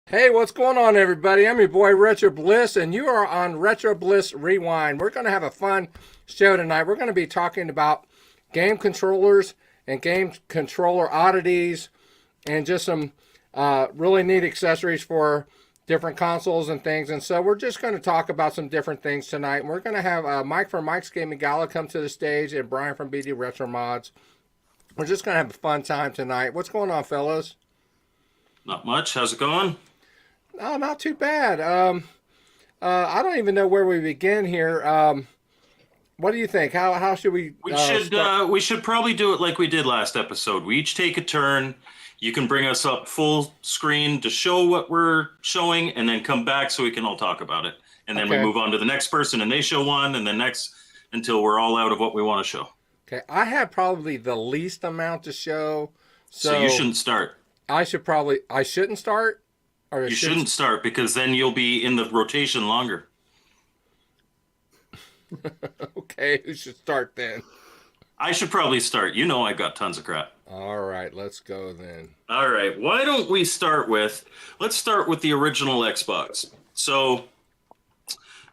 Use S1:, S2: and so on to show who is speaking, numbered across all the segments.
S1: Hey, what's going on, everybody? I'm your boy Retro Bliss, and you are on Retro Bliss Rewind. We're going to have a fun show tonight. We're going to be talking about game controllers and game controller oddities, and just some really neat accessories for different consoles and things. And so we're just going to talk about some different things tonight. And we're going to have Mike from Mike's Gaming Gala come to the stage, and Brian from BD RetroMods. We're just going to have a fun time tonight. What's going on, fellas?
S2: Not much. How's it going?
S1: Oh, not too bad. I don't even know where we begin here. What do you think? How should we?
S2: We should probably do it like we did last episode. We each take a turn. You can bring us up full screen to show what we're showing, and then come back so we can all talk about it. And then we move on to the next person, and they show one, and then next until we're all out of what we want to show.
S1: Okay, I have probably the least amount to show,
S2: so you shouldn't start.
S1: I shouldn't start.
S2: Or you shouldn't start, because then you'll be in the rotation longer.
S1: Okay, who should start then?
S2: I should probably start. You know I got tons of crap.
S1: All right, let's go then.
S2: All right, why don't we start with, let's start with the original Xbox. So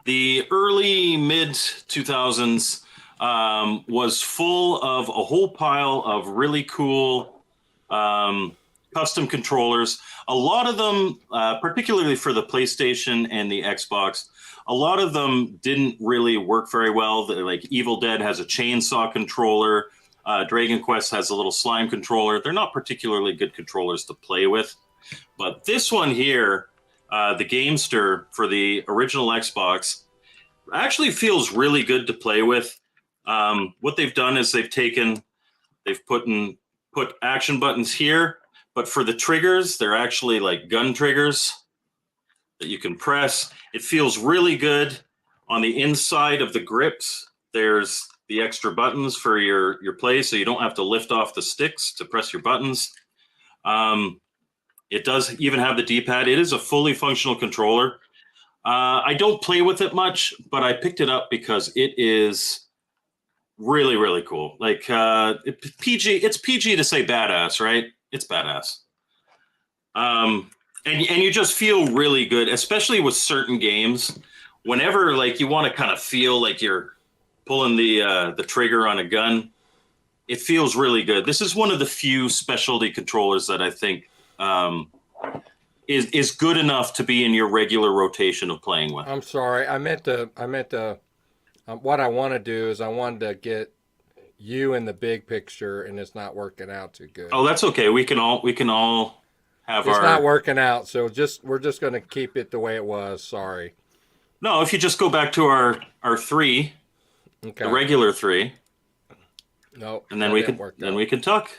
S2: the early mid-2000s was full of a whole pile of really cool custom controllers. A lot of them, particularly for the PlayStation and the Xbox, a lot of them didn't really work very well. Like Evil Dead has a chainsaw controller. Dragon Quest has a little slime controller. They're not particularly good controllers to play with. But this one here, the Gamester for the original Xbox, actually feels really good to play with. What they've done is they've put action buttons here. But for the triggers, they're actually like gun triggers that you can press. It feels really good. On the inside of the grips, there's the extra buttons for your play, so you don't have to lift off the sticks to press your buttons. It does even have the D-pad. It is a fully functional controller. I don't play with it much, but I picked it up because it is really, really cool. Like it's PG to say badass, right? It's badass. And you just feel really good, especially with certain games. Whenever like you want to kind of feel like you're pulling the trigger on a gun, it feels really good. This is one of the few specialty controllers that I think is good enough to be in your regular rotation of playing with.
S1: I'm sorry. I meant what I want to do is I wanted to get you in the big picture, and it's not working out too good.
S2: Oh, that's okay. We can all have
S1: It's not working out, so we're just going to keep it the way it was. Sorry.
S2: No, if you just go back to our three, the regular three.
S1: No,
S2: and then we can talk.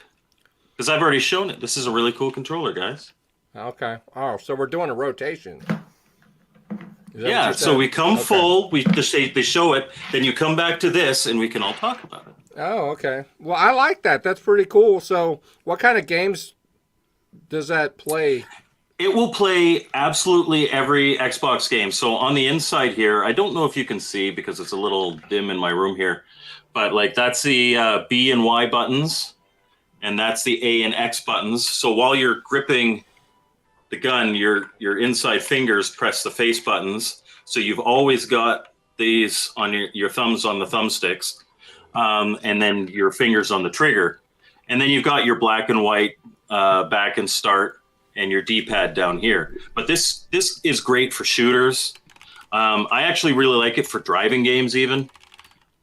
S2: Because I've already shown it. This is a really cool controller, guys.
S1: Okay. Oh, so we're doing a rotation.
S2: Yeah, so we come full, they show it, then you come back to this, and we can all talk about it.
S1: Oh, okay. Well, I like that. That's pretty cool. So what kind of games does that play?
S2: It will play absolutely every Xbox game. So on the inside here, I don't know if you can see because it's a little dim in my room here, but like that's the B and Y buttons, and that's the A and X buttons. So while you're gripping the gun, your inside fingers press the face buttons. So you've always got these on your thumbs on the thumbsticks. And then your fingers on the trigger. And then you've got your black and white back and start and your D-pad down here. But this is great for shooters. I actually really like it for driving games even.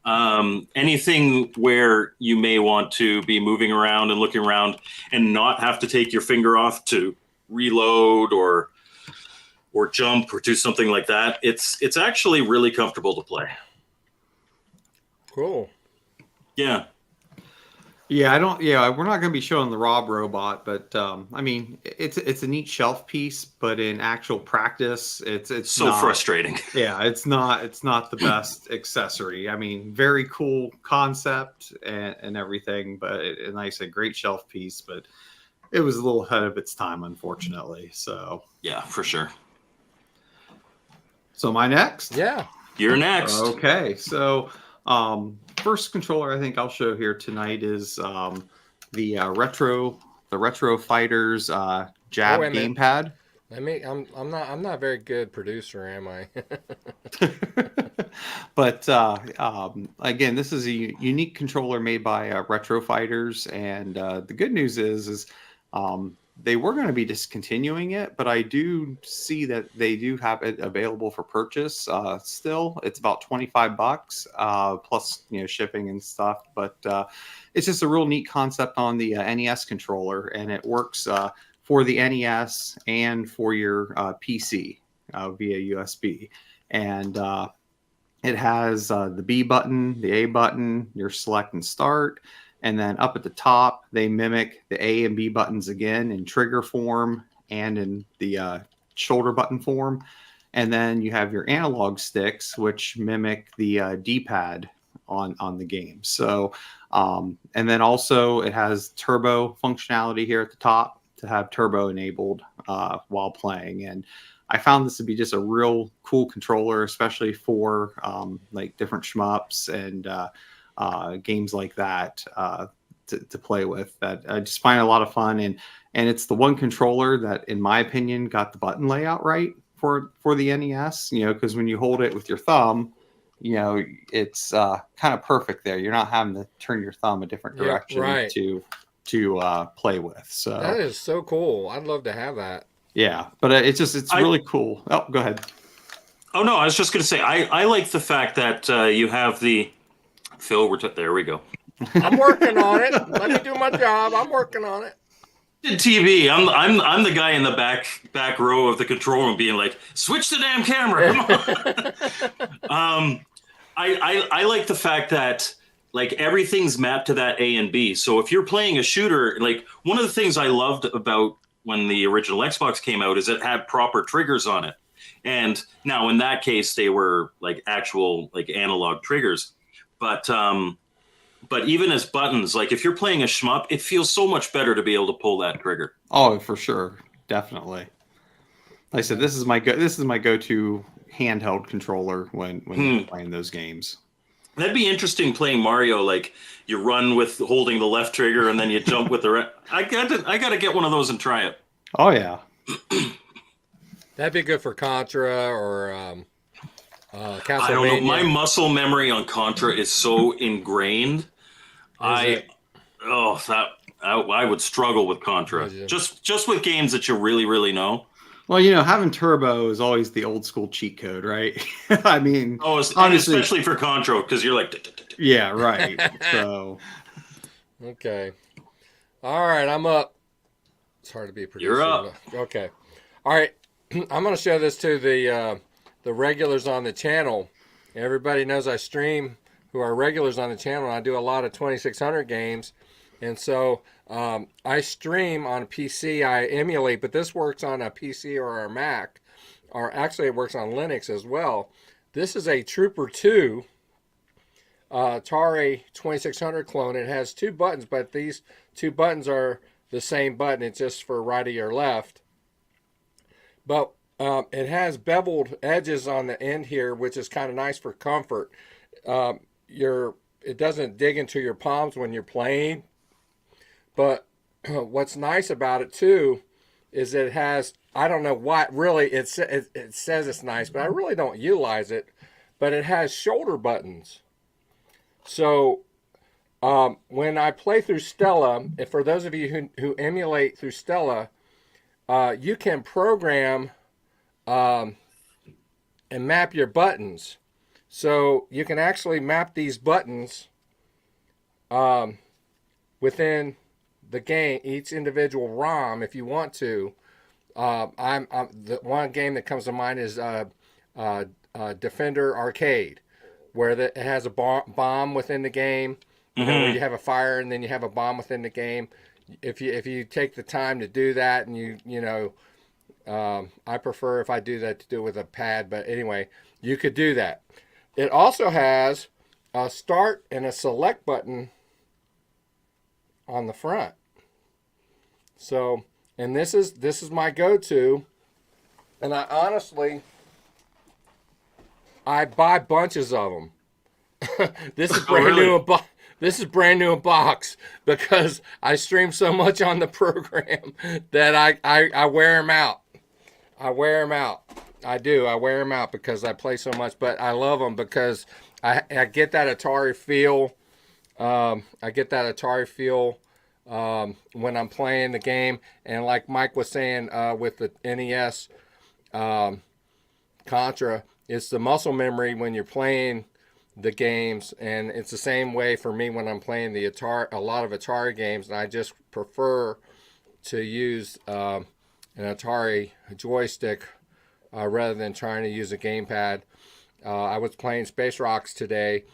S2: Anything where you may want to be moving around and looking around and not have to take your finger off to reload or jump or do something like that. It's actually really comfortable to play.
S1: Cool.
S2: Yeah.
S3: Yeah, we're not going to be showing the Rob robot, but I mean, it's a neat shelf piece, but in actual practice, it's
S2: so frustrating.
S3: Yeah, it's not the best accessory. I mean, very cool concept and everything, but a great shelf piece, but it was a little ahead of its time, unfortunately. So
S2: yeah, for sure.
S3: So my next?
S1: Yeah.
S2: You're next.
S3: Okay, so first controller I think I'll show here tonight is the Retro Fighters Jab
S1: wait a minute.
S3: gamepad.
S1: I'm not a very good producer, am I?
S3: But again, this is a unique controller made by Retro Fighters, and the good news is they were going to be discontinuing it, but I do see that they do have it available for purchase. Still, it's about $25 plus shipping and stuff. But it's just a real neat concept on the NES controller, and it works for the NES and for your PC via USB. And it has the B button, the A button, your select and start. And then up at the top, they mimic the A and B buttons again in trigger form and in the shoulder button form. And then you have your analog sticks, which mimic the D-pad on the game. So, and then also it has turbo functionality here at the top to have turbo enabled while playing. And I found this to be just a real cool controller, especially for like different shmups and games like that to play with. That I just find a lot of fun, and it's the one controller that, in my opinion, got the button layout right for the NES. Because when you hold it with your thumb, it's kind of perfect there. You're not having to turn your thumb a different direction
S1: right.
S3: to play with. So
S1: that is so cool. I'd love to have that.
S3: Yeah, but it's really cool. Oh, go ahead.
S2: Oh no, I was just going to say I like the fact that you have the Phil. There we go.
S1: I'm working on it. Let me do my job. I'm working on it.
S2: TV. I'm the guy in the back row of the control room, being like, "Switch the damn camera." Come on. I like the fact that like everything's mapped to that A and B. So if you're playing a shooter, like one of the things I loved about when the original Xbox came out is it had proper triggers on it. And now in that case, they were like actual like analog triggers. But even as buttons, like if you're playing a shmup, it feels so much better to be able to pull that trigger.
S3: Oh, for sure. Definitely. Like I said, this is my go-to handheld controller when you're playing those games.
S2: That'd be interesting playing Mario. Like you run with holding the left trigger and then you jump with the right. I got to get one of those and try it.
S3: Oh yeah.
S1: That'd be good for Contra or Castlevania.
S2: I don't know. My muscle memory on Contra is so ingrained. I would struggle with Contra. Just with games that you really, really know.
S3: Well, having turbo is always the old school cheat code, right? I mean,
S2: obviously, especially for Contra, because you're like,
S3: yeah, right. So,
S1: okay, all right, I'm up. It's hard to be a producer.
S2: You're up.
S1: Okay, all right. I'm going to show this to the regulars on the channel. Everybody knows I stream who are regulars on the channel. And I do a lot of 2600 games, and so I stream on PC. I emulate, but this works on a PC or a Mac, or actually it works on Linux as well. This is a Trooper 2 Atari 2600 clone. It has two buttons, but these two buttons are the same button. It's just for righty or left. But it has beveled edges on the end here, which is kind of nice for comfort. It doesn't dig into your palms when you're playing. But what's nice about it too is it has, I don't know what really it says it's nice, but I really don't utilize it. But it has shoulder buttons. So when I play through Stella, and for those of you who emulate through Stella, you can program and map your buttons. So you can actually map these buttons within the game, each individual ROM, if you want to. The one game that comes to mind is Defender Arcade, where it has a bomb within the game. Where you have a fire and then you have a bomb within the game. If you take the time to do that, and I prefer if I do that to do it with a pad, but anyway, you could do that. It also has a start and a select button on the front. So, and this is my go-to, and I honestly, I buy bunches of them. This is
S2: Oh,
S1: brand
S2: really?
S1: new in this is brand new in box because I stream so much on the program that I wear them out. I wear them out. I do. I wear them out because I play so much, but I love them because I get that Atari feel. I get that Atari feel when I'm playing the game. And like Mike was saying with the NES Contra, it's the muscle memory when you're playing the games, and it's the same way for me when I'm playing the Atari, a lot of Atari games, and I just prefer to use an Atari joystick rather than trying to use a gamepad. I was playing Space Rocks today,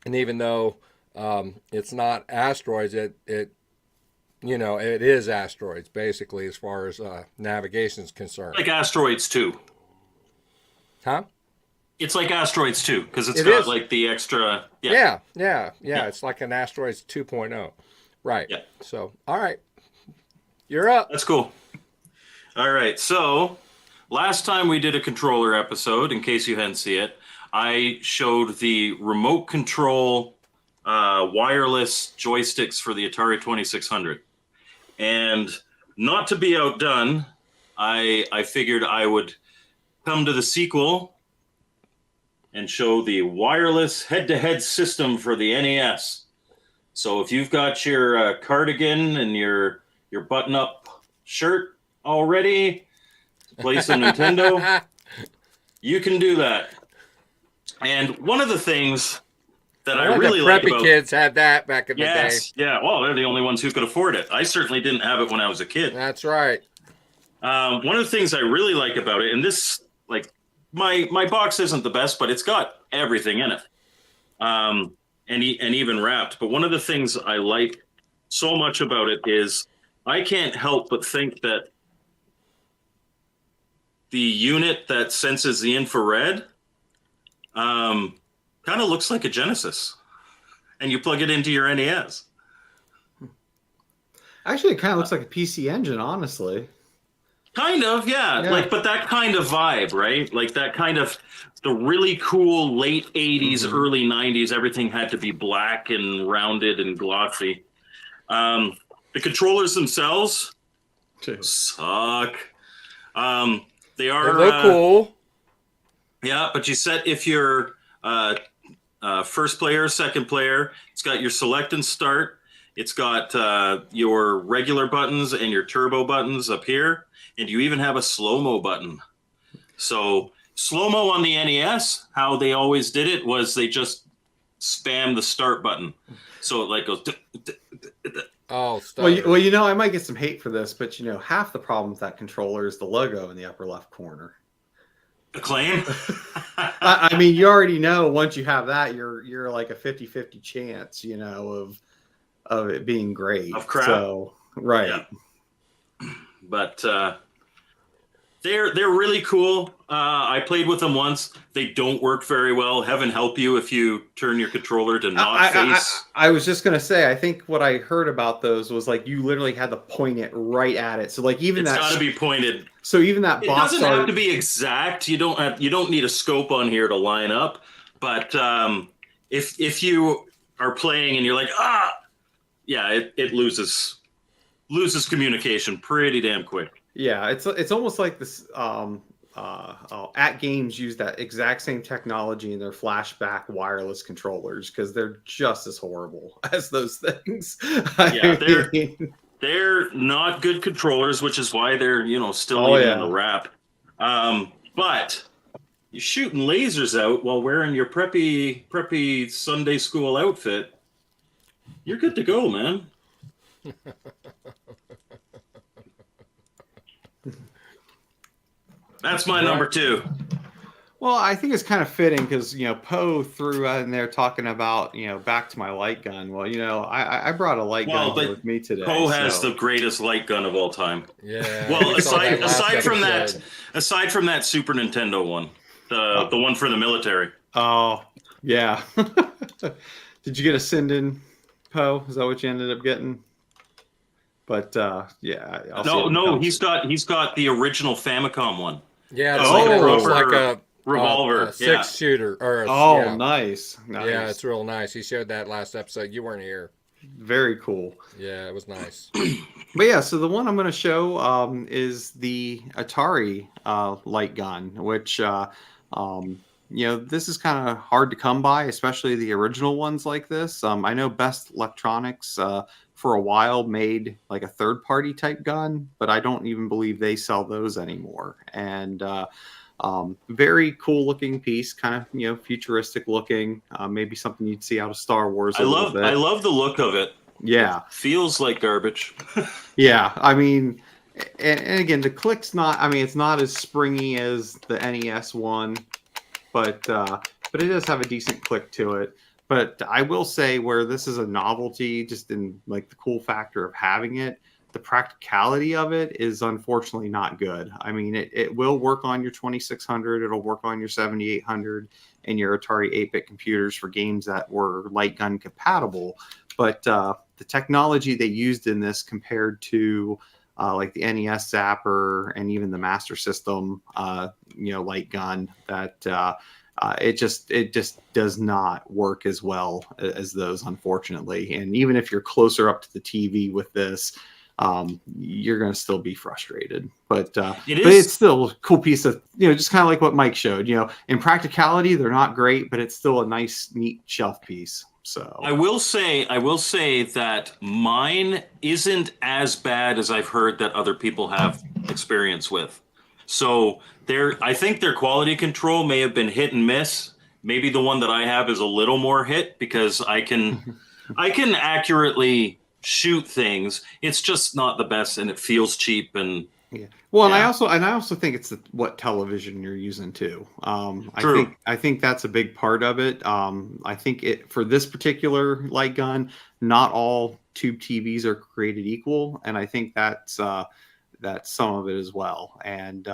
S1: and even though it's not asteroids, it it is asteroids basically as far as navigation is concerned.
S2: Like Asteroids 2.
S1: Huh?
S2: It's like Asteroids 2 because it's
S1: It
S2: got
S1: is.
S2: like the extra. Yeah.
S1: Yeah. It's like an asteroids 2.0. Right.
S2: Yeah.
S1: So, all right. You're up.
S2: That's cool. All right. So last time we did a controller episode, in case you hadn't seen it, I showed the remote control wireless joysticks for the Atari 2600. And not to be outdone, I figured I would come to the sequel and show the wireless head-to-head system for the NES. So if you've got your cardigan and your button-up shirt already to play some Nintendo, you can do that. And one of the things that I really
S1: the
S2: like
S1: preppy
S2: about
S1: kids had that back in the
S2: yes,
S1: day.
S2: yeah, well, they're the only ones who could afford it. I certainly didn't have it when I was a kid.
S1: That's right.
S2: One of the things I really like about it, and this, like, my box isn't the best, but it's got everything in it, and even wrapped. But one of the things I like so much about it is I can't help but think that the unit that senses the infrared kind of looks like a Genesis, and you plug it into your NES.
S3: Actually, it kind of looks like a PC Engine, honestly.
S2: Kind of, yeah. Like, but that kind of vibe, right? Like that kind of the really cool late 80s, early 90s, everything had to be black and rounded and glossy. The controllers themselves suck. They are
S1: They look cool.
S2: Yeah, but you set if you're first player, second player, it's got your select and start. It's got your regular buttons and your turbo buttons up here. And you even have a slow-mo button. So slow-mo on the NES, how they always did it was they just spam the start button. So it like goes...
S1: Oh,
S3: well, I might get some hate for this, but half the problem with that controller is the logo in the upper left corner.
S2: Acclaim?
S3: I mean, you already know once you have that, you're like a 50-50 chance, of it being great.
S2: Of crap.
S3: So, right.
S2: Yeah. But they're really cool. I played with them once. They don't work very well. Heaven help you if you turn your controller to not face.
S3: I was just gonna say, I think what I heard about those was like you literally had to point it right at it. So like even
S2: it's got to be pointed.
S3: So even that
S2: it
S3: box
S2: doesn't
S3: art,
S2: have to be exact. You don't need a scope on here to line up. But if you are playing and you're like yeah, it loses communication pretty damn quick.
S3: Yeah, it's almost like this. At Games use that exact same technology in their flashback wireless controllers because they're just as horrible as those things.
S2: Yeah, they're not good controllers, which is why they're still in the wrap. But you're shooting lasers out while wearing your preppy Sunday school outfit. You're good to go, man. That's my number 2.
S3: Well, I think it's kind of fitting because Poe threw in there talking about back to my light gun. Well, I brought a light gun here with me today.
S2: Poe has the greatest light gun of all time.
S1: Yeah.
S2: Well, aside from that Super Nintendo one, the one for the military.
S3: Oh yeah. Did you get a send-in, Poe? Is that what you ended up getting? But yeah.
S2: No, he's got the original Famicom one.
S1: Yeah, it's like
S2: revolver.
S1: Six shooter. Or
S3: Oh,
S1: yeah.
S3: nice.
S1: Yeah, it's real nice. He showed that last episode. You weren't here.
S3: Very cool.
S1: Yeah, it was nice.
S3: But yeah, so the one I'm going to show is the Atari light gun, which this is kind of hard to come by, especially the original ones like this. I know Best Electronics for a while made like a third-party type gun, but I don't even believe they sell those anymore. And very cool looking piece, kind of futuristic looking, maybe something you'd see out of Star Wars.
S2: I love the look of it.
S3: Yeah,
S2: feels like garbage.
S3: yeah. I mean, and again, the click's not. I mean, it's not as springy as the NES one, but it does have a decent click to it. But I will say, where this is a novelty, just in like the cool factor of having it, the practicality of it is unfortunately not good. I mean, it will work on your 2600, it'll work on your 7800 and your Atari 8-bit computers for games that were light gun compatible. But the technology they used in this compared to like the NES Zapper and even the Master System, light gun, that it just does not work as well as those, unfortunately. And even if you're closer up to the TV with this, you're going to still be frustrated. But it's still a cool piece of, just kind of like what Mike showed. In practicality, they're not great, but it's still a nice, neat shelf piece. So
S2: I will say that mine isn't as bad as I've heard that other people have experience with. So I think their quality control may have been hit and miss. Maybe the one that I have is a little more hit because I can accurately shoot things. It's just not the best, and it feels cheap. And
S3: yeah, well, yeah. And I also think it's what television you're using too.
S2: True.
S3: I think that's a big part of it. I think for this particular light gun, not all tube TVs are created equal, and I think that's some of it as well. And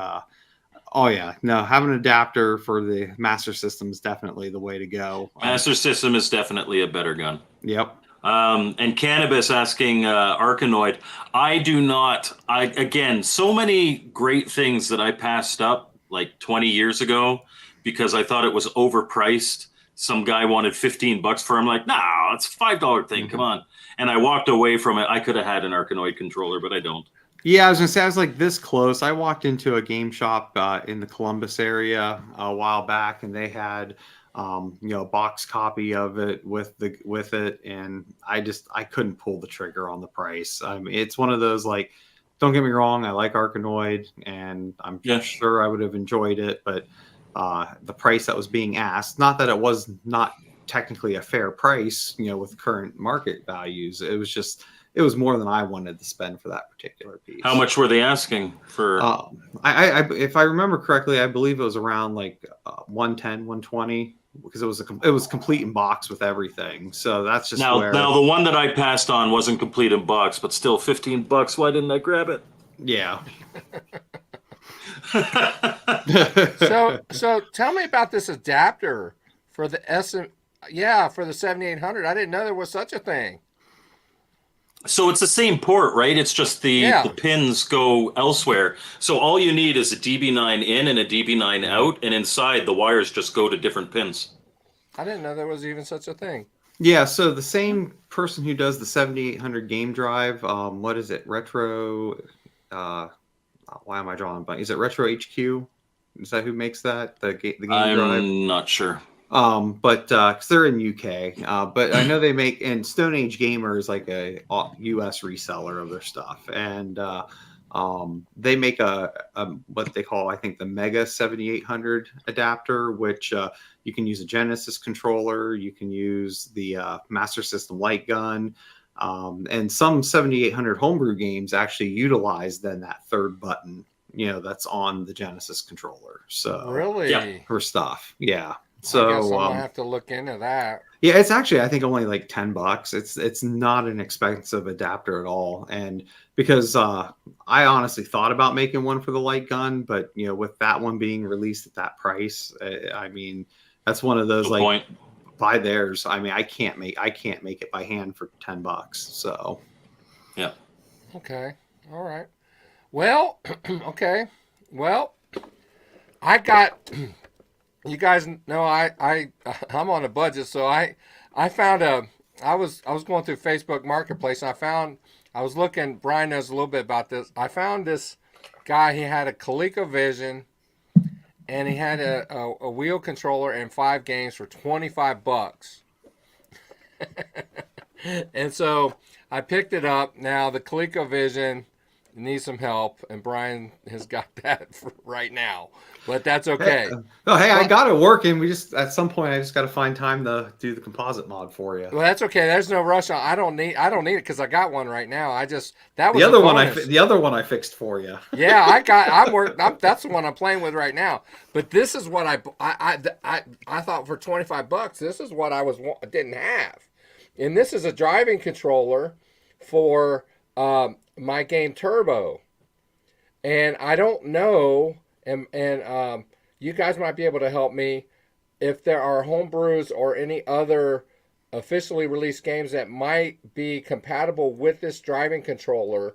S3: oh yeah, no, having an adapter for the Master System is definitely the way to go.
S2: Master System is definitely a better gun.
S3: Yep.
S2: And Cannabis asking Arkanoid, again, so many great things that I passed up like 20 years ago because I thought it was overpriced. Some guy wanted $15 for it. I'm like, nah, it's a $5 thing. Come on. And I walked away from it. I could have had an Arkanoid controller, but I don't.
S3: Yeah, I was gonna say I was like this close. I walked into a game shop in the Columbus area a while back, and they had a box copy of it with it, and I couldn't pull the trigger on the price. It's one of those, like, don't get me wrong, I like Arkanoid, and I'm sure I would have enjoyed it, but the price that was being asked, not that it was not technically a fair price, with current market values, it was more than I wanted to spend for that particular piece.
S2: How much were they asking for?
S3: If I remember correctly, I believe it was around like 110, 120, because it was complete in box with everything. So that's just
S2: now the one that I passed on wasn't complete in box, but still $15. Why didn't I grab it?
S3: Yeah.
S1: So tell me about this adapter for the for the 7800. I didn't know there was such a thing.
S2: So it's the same port, right? It's just the pins go elsewhere. So all you need is a DB9 in and a DB9 out, and inside the wires just go to different pins.
S1: I didn't know there was even such a thing.
S3: Yeah, so the same person who does the 7800 game drive, what is it? Retro, why am I drawing a blank? Is it Retro HQ? Is that who makes that? The game drive?
S2: I'm not sure.
S3: But because they're in UK, but I know they make, and Stone Age Gamer is like a US reseller of their stuff, and they make a what they call, I think, the Mega 7800 adapter, which you can use a Genesis controller, you can use the Master System light gun, and some 7800 homebrew games actually utilize then that third button, that's on the Genesis controller. So
S1: really,
S3: for stuff, yeah. So
S1: I guess I'm gonna have to look into that.
S3: Yeah, it's actually, I think, only like $10. It's not an expensive adapter at all, and because I honestly thought about making one for the light gun, but with that one being released at that price, I mean, that's one of those buy theirs. I mean, I can't make it by hand for $10. So
S2: yeah.
S1: Okay. All right. Well, okay. Well, I got you guys know I'm on a budget, so I found I was going through Facebook Marketplace, and I was looking. Brian knows a little bit about this. I found this guy. He had a ColecoVision, and he had a wheel controller and 5 games for $25. And so I picked it up. Now the ColecoVision needs some help, and Brian has got that for right now, but that's okay.
S3: Oh, hey, I got it working. We just at some point I just got to find time to do the composite mod for you.
S1: Well, that's okay. There's no rush. I don't need it because I got one right now. That was
S3: The other one
S1: bonus.
S3: the other one I fixed for you.
S1: Yeah, that's the one I'm playing with right now. But this is what I thought for $25. This is what didn't have, and this is a driving controller for my game Turbo, and I don't know, and you guys might be able to help me if there are homebrews or any other officially released games that might be compatible with this driving controller.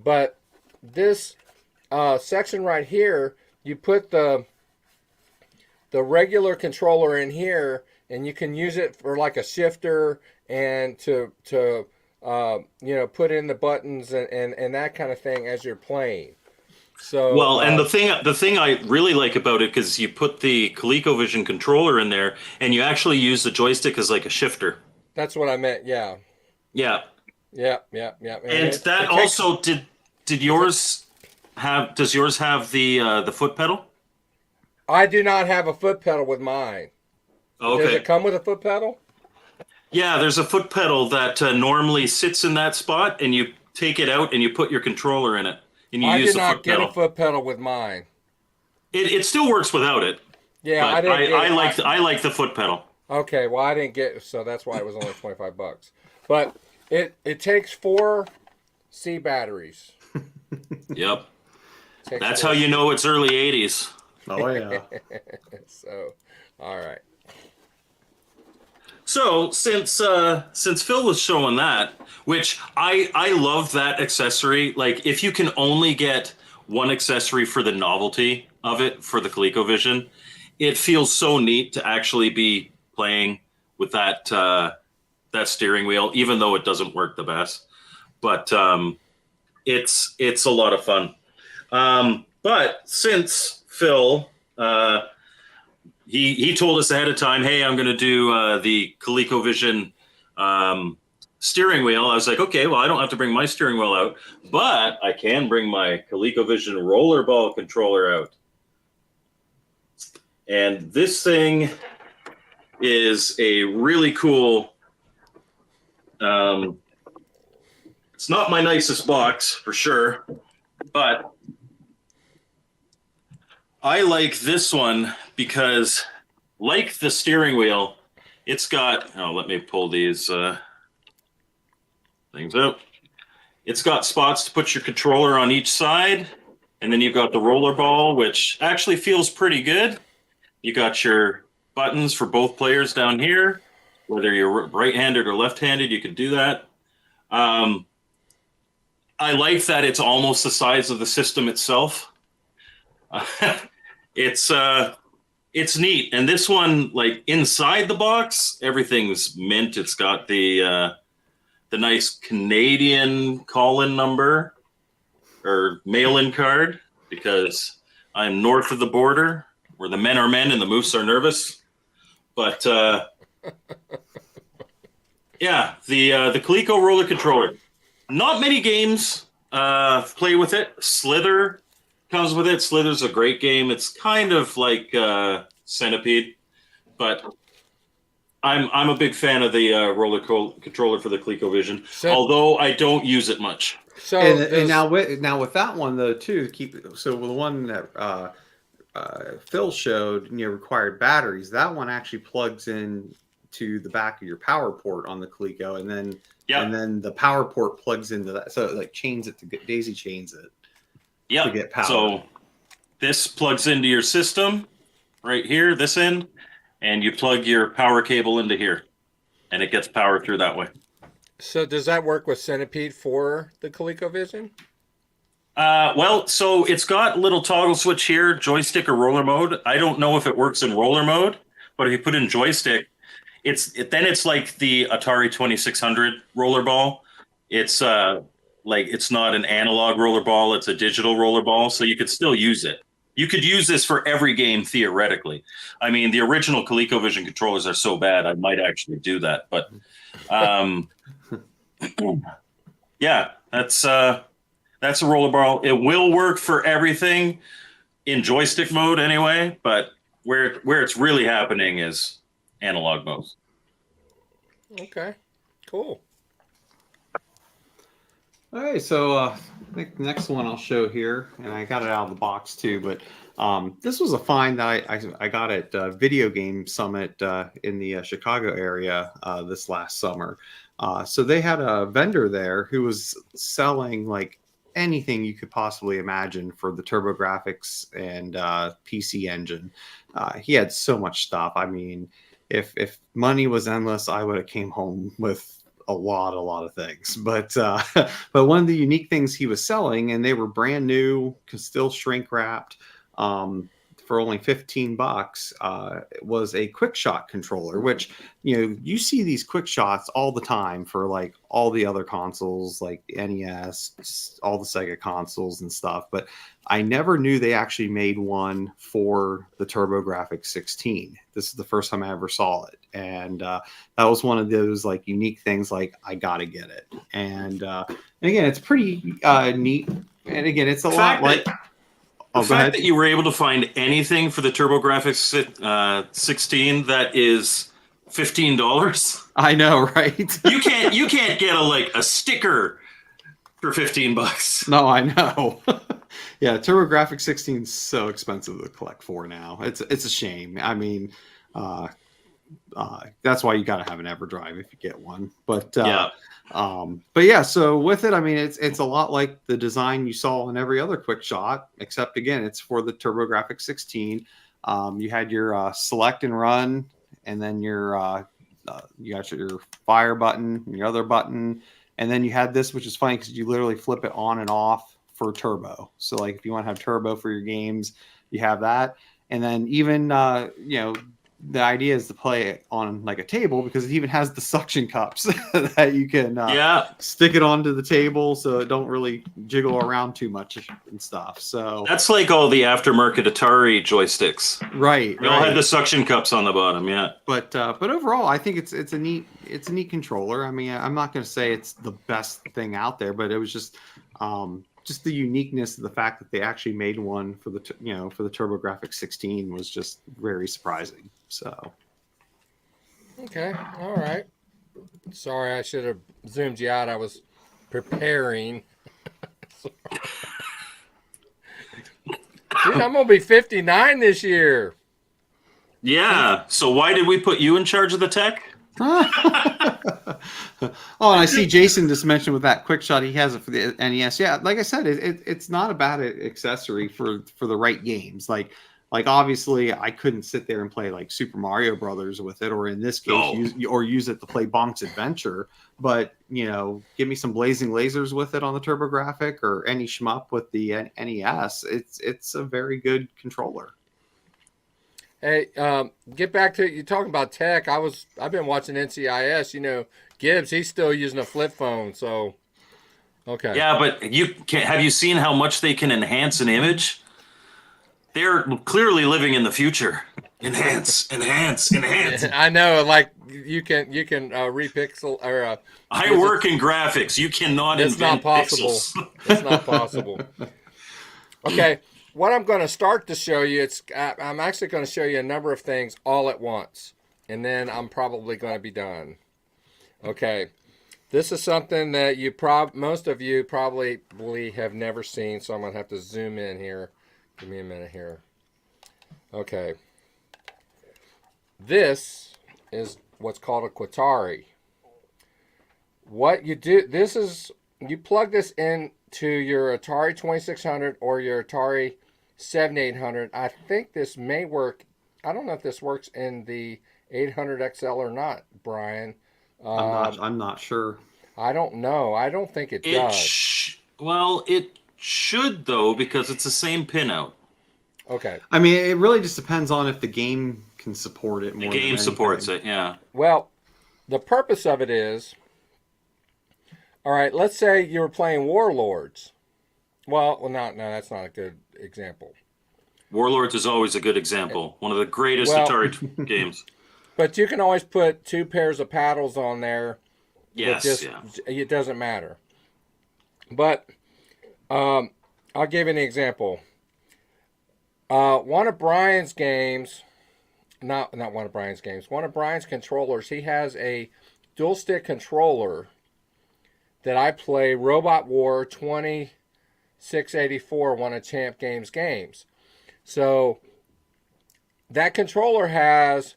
S1: But this section right here, you put the regular controller in here, and you can use it for like a shifter and to put in the buttons and that kind of thing as you're playing. So
S2: Well, and the thing I really like about it, because you put the ColecoVision controller in there, and you actually use the joystick as like a shifter.
S1: that's what I meant. Yeah,
S2: Yeah,
S1: yeah.
S2: and that also did yours have? Does yours have the foot pedal?
S1: I do not have a foot pedal with mine.
S2: Okay.
S1: Does it come with a foot pedal?
S2: Yeah, there's a foot pedal that normally sits in that spot, and you take it out and you put your controller in it, and you
S1: I
S2: use
S1: did
S2: the
S1: not
S2: foot
S1: get
S2: pedal.
S1: a foot pedal with mine.
S2: It still works without it.
S1: Yeah,
S2: But
S1: I didn't get it.
S2: I like the foot pedal.
S1: Okay, well I didn't get, so that's why it was only $25. But it takes 4 C batteries.
S2: Yep.
S1: Takes
S2: That's
S1: 4.
S2: how you know it's early 80s.
S3: Oh yeah.
S1: So, all right.
S2: So since Phil was showing that, which I love that accessory. Like if you can only get one accessory for the novelty of it for the ColecoVision, it feels so neat to actually be playing with that steering wheel, even though it doesn't work the best. But it's a lot of fun. But since Phil he told us ahead of time, hey, I'm going to do the ColecoVision steering wheel. I was like, okay, well, I don't have to bring my steering wheel out, but I can bring my ColecoVision rollerball controller out. And this thing is a really cool. It's not my nicest box for sure, but I like this one because, like the steering wheel, it's got, oh, let me pull these things out. It's got spots to put your controller on each side, and then you've got the roller ball, which actually feels pretty good. You got your buttons for both players down here. Whether you're right-handed or left-handed, you can do that. I like that it's almost the size of the system itself. It's neat, and this one, like inside the box, everything's mint. It's got the nice Canadian call-in number or mail-in card, because I'm north of the border, where the men are men and the moose are nervous. But yeah, the Coleco roller controller. Not many games play with it. Slither comes with it. Slither's a great game. It's kind of like Centipede, but I'm a big fan of the roller controller for the ColecoVision, although I don't use it much.
S1: So
S3: And now with that one though too, so with the one that Phil showed, required batteries. That one actually plugs in to the back of your power port on the Coleco, and then the power port plugs into that, so it like chains it to daisy chains it.
S2: Yeah.
S3: To get power.
S2: So this plugs into your system right here, this end, and you plug your power cable into here, and it gets power through that way.
S1: So does that work with Centipede for the ColecoVision?
S2: Well, so it's got a little toggle switch here, joystick or roller mode. I don't know if it works in roller mode, but if you put in joystick, then it's like the Atari 2600 roller ball. It's like it's not an analog roller ball, it's a digital roller ball, so you could still use it. You could use this for every game theoretically. I mean, the original ColecoVision controllers are so bad, I might actually do that. But um, yeah, that's a roller ball. It will work for everything in joystick mode anyway, but where it's really happening is analog mode.
S1: Okay, cool.
S3: All right, so I think the next one I'll show here, and I got it out of the box too, but this was a find that I got at Video Game Summit in the Chicago area this last summer. So they had a vendor there who was selling like anything you could possibly imagine for the TurboGrafx and PC Engine. He had so much stuff. I mean, if money was endless, I would have came home with a lot of things. But but one of the unique things he was selling, and they were brand new, still shrink wrapped, for only $15, was a quick shot controller, which, you know, you see these quick shots all the time for like all the other consoles like NES, all the Sega consoles and stuff, but I never knew they actually made one for the TurboGrafx 16. This is the first time I ever saw it, and that was one of those like unique things. Like, I gotta get it, and again, it's pretty neat. And again, it's a lot like
S2: the fact that you were able to find anything for the TurboGrafx 16 that is $15.
S3: I know, right?
S2: you can't get a sticker for $15.
S3: No, I know. Yeah, TurboGrafx 16 is so expensive to collect for now. It's a shame. I mean, that's why you got to have an EverDrive if you get one. But yeah, so with it, I mean, it's a lot like the design you saw in every other quick shot, except again, it's for the TurboGrafx 16. You had your select and run, and then your you got your fire button, and your other button, and then you had this, which is funny because you literally flip it on and off for turbo. So like if you want to have turbo for your games, you have that, and then even you know, the idea is to play it on like a table because it even has the suction cups that you can stick it onto the table so it don't really jiggle around too much and stuff. So
S2: that's like all the aftermarket Atari joysticks,
S3: right?
S2: They all had the suction cups on the bottom, yeah.
S3: But overall, I think it's a neat controller. I mean, I'm not going to say it's the best thing out there, but it was just the uniqueness of the fact that they actually made one for the TurboGrafx 16 was just very surprising. So
S1: Okay, all right. Sorry, I should have zoomed you out. I was preparing. Dude, I'm gonna be 59 this year.
S2: Yeah. So why did we put you in charge of the tech?
S3: Oh, and I see Jason just mentioned with that quick shot he has it for the NES. Yeah, like I said, it's not a bad accessory for the right games. Like obviously I couldn't sit there and play like Super Mario Brothers with it, or in this case use it to play Bonk's Adventure. But you know, give me some Blazing Lasers with it on the TurboGrafx, or any shmup with the NES. It's a very good controller.
S1: Hey, get back to you talking about tech. I've been watching NCIS. You know, Gibbs, he's still using a flip phone. So, okay.
S2: Yeah, but have you seen how much they can enhance an image? They're clearly living in the future. Enhance.
S1: I know, like you can repixel or.
S2: I work in graphics. You cannot invent pixels.
S1: It's not possible. Okay. What I'm going to start to show you, I'm actually going to show you a number of things all at once, and then I'm probably going to be done. Okay, this is something that most of you probably have never seen, so I'm going to have to zoom in here. Give me a minute here. Okay, this is what's called a Qatari. What you do, you plug this into your Atari 2600 or your Atari 7800. I think this may work. I don't know if this works in the 800 XL or not, Brian.
S3: I'm not sure.
S1: I don't know. I don't think it does.
S2: Well, it should though, because it's the same pinout.
S1: Okay.
S3: I mean, it really just depends on if the game can support it more.
S2: The game
S3: than
S2: supports
S3: anything.
S2: it, yeah.
S1: Well, the purpose of it is, all right, let's say you were playing Warlords. Well, no, that's not a good example.
S2: Warlords is always a good example. One of the greatest
S1: Well-
S2: Atari games.
S1: But you can always put 2 pairs of paddles on there.
S2: Yes, yeah.
S1: It doesn't matter. But I'll give you an example. One of Brian's games, not one of Brian's games, one of Brian's controllers, he has a dual stick controller that I play Robot War 2684, one of Champ Games games. So that controller has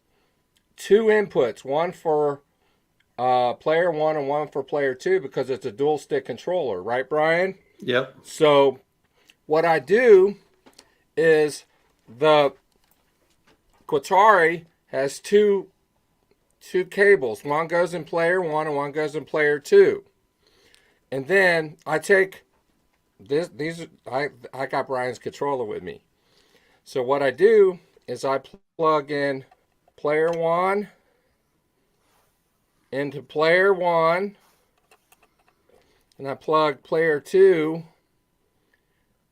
S1: 2 inputs, one for player 1 and one for player 2, because it's a dual stick controller, right, Brian?
S3: Yep.
S1: So what I do is the Qatari has two cables. One goes in player 1 and one goes in player 2. And then I take I got Brian's controller with me. So what I do is I plug in player 1 into player 1, and I plug player 2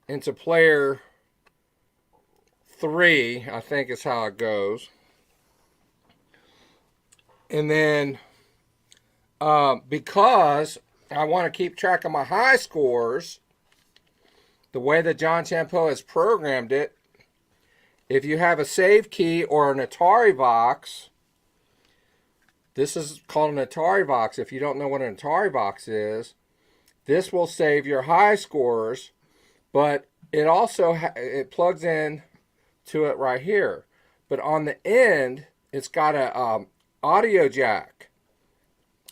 S1: into player 3, I think is how it goes. And then because I want to keep track of my high scores, the way that John Champeau has programmed it, if you have a save key or an Atari box, this is called an Atari box. If you don't know what an Atari box is, this will save your high scores, but it also it plugs in to it right here. But on the end, it's got a audio jack.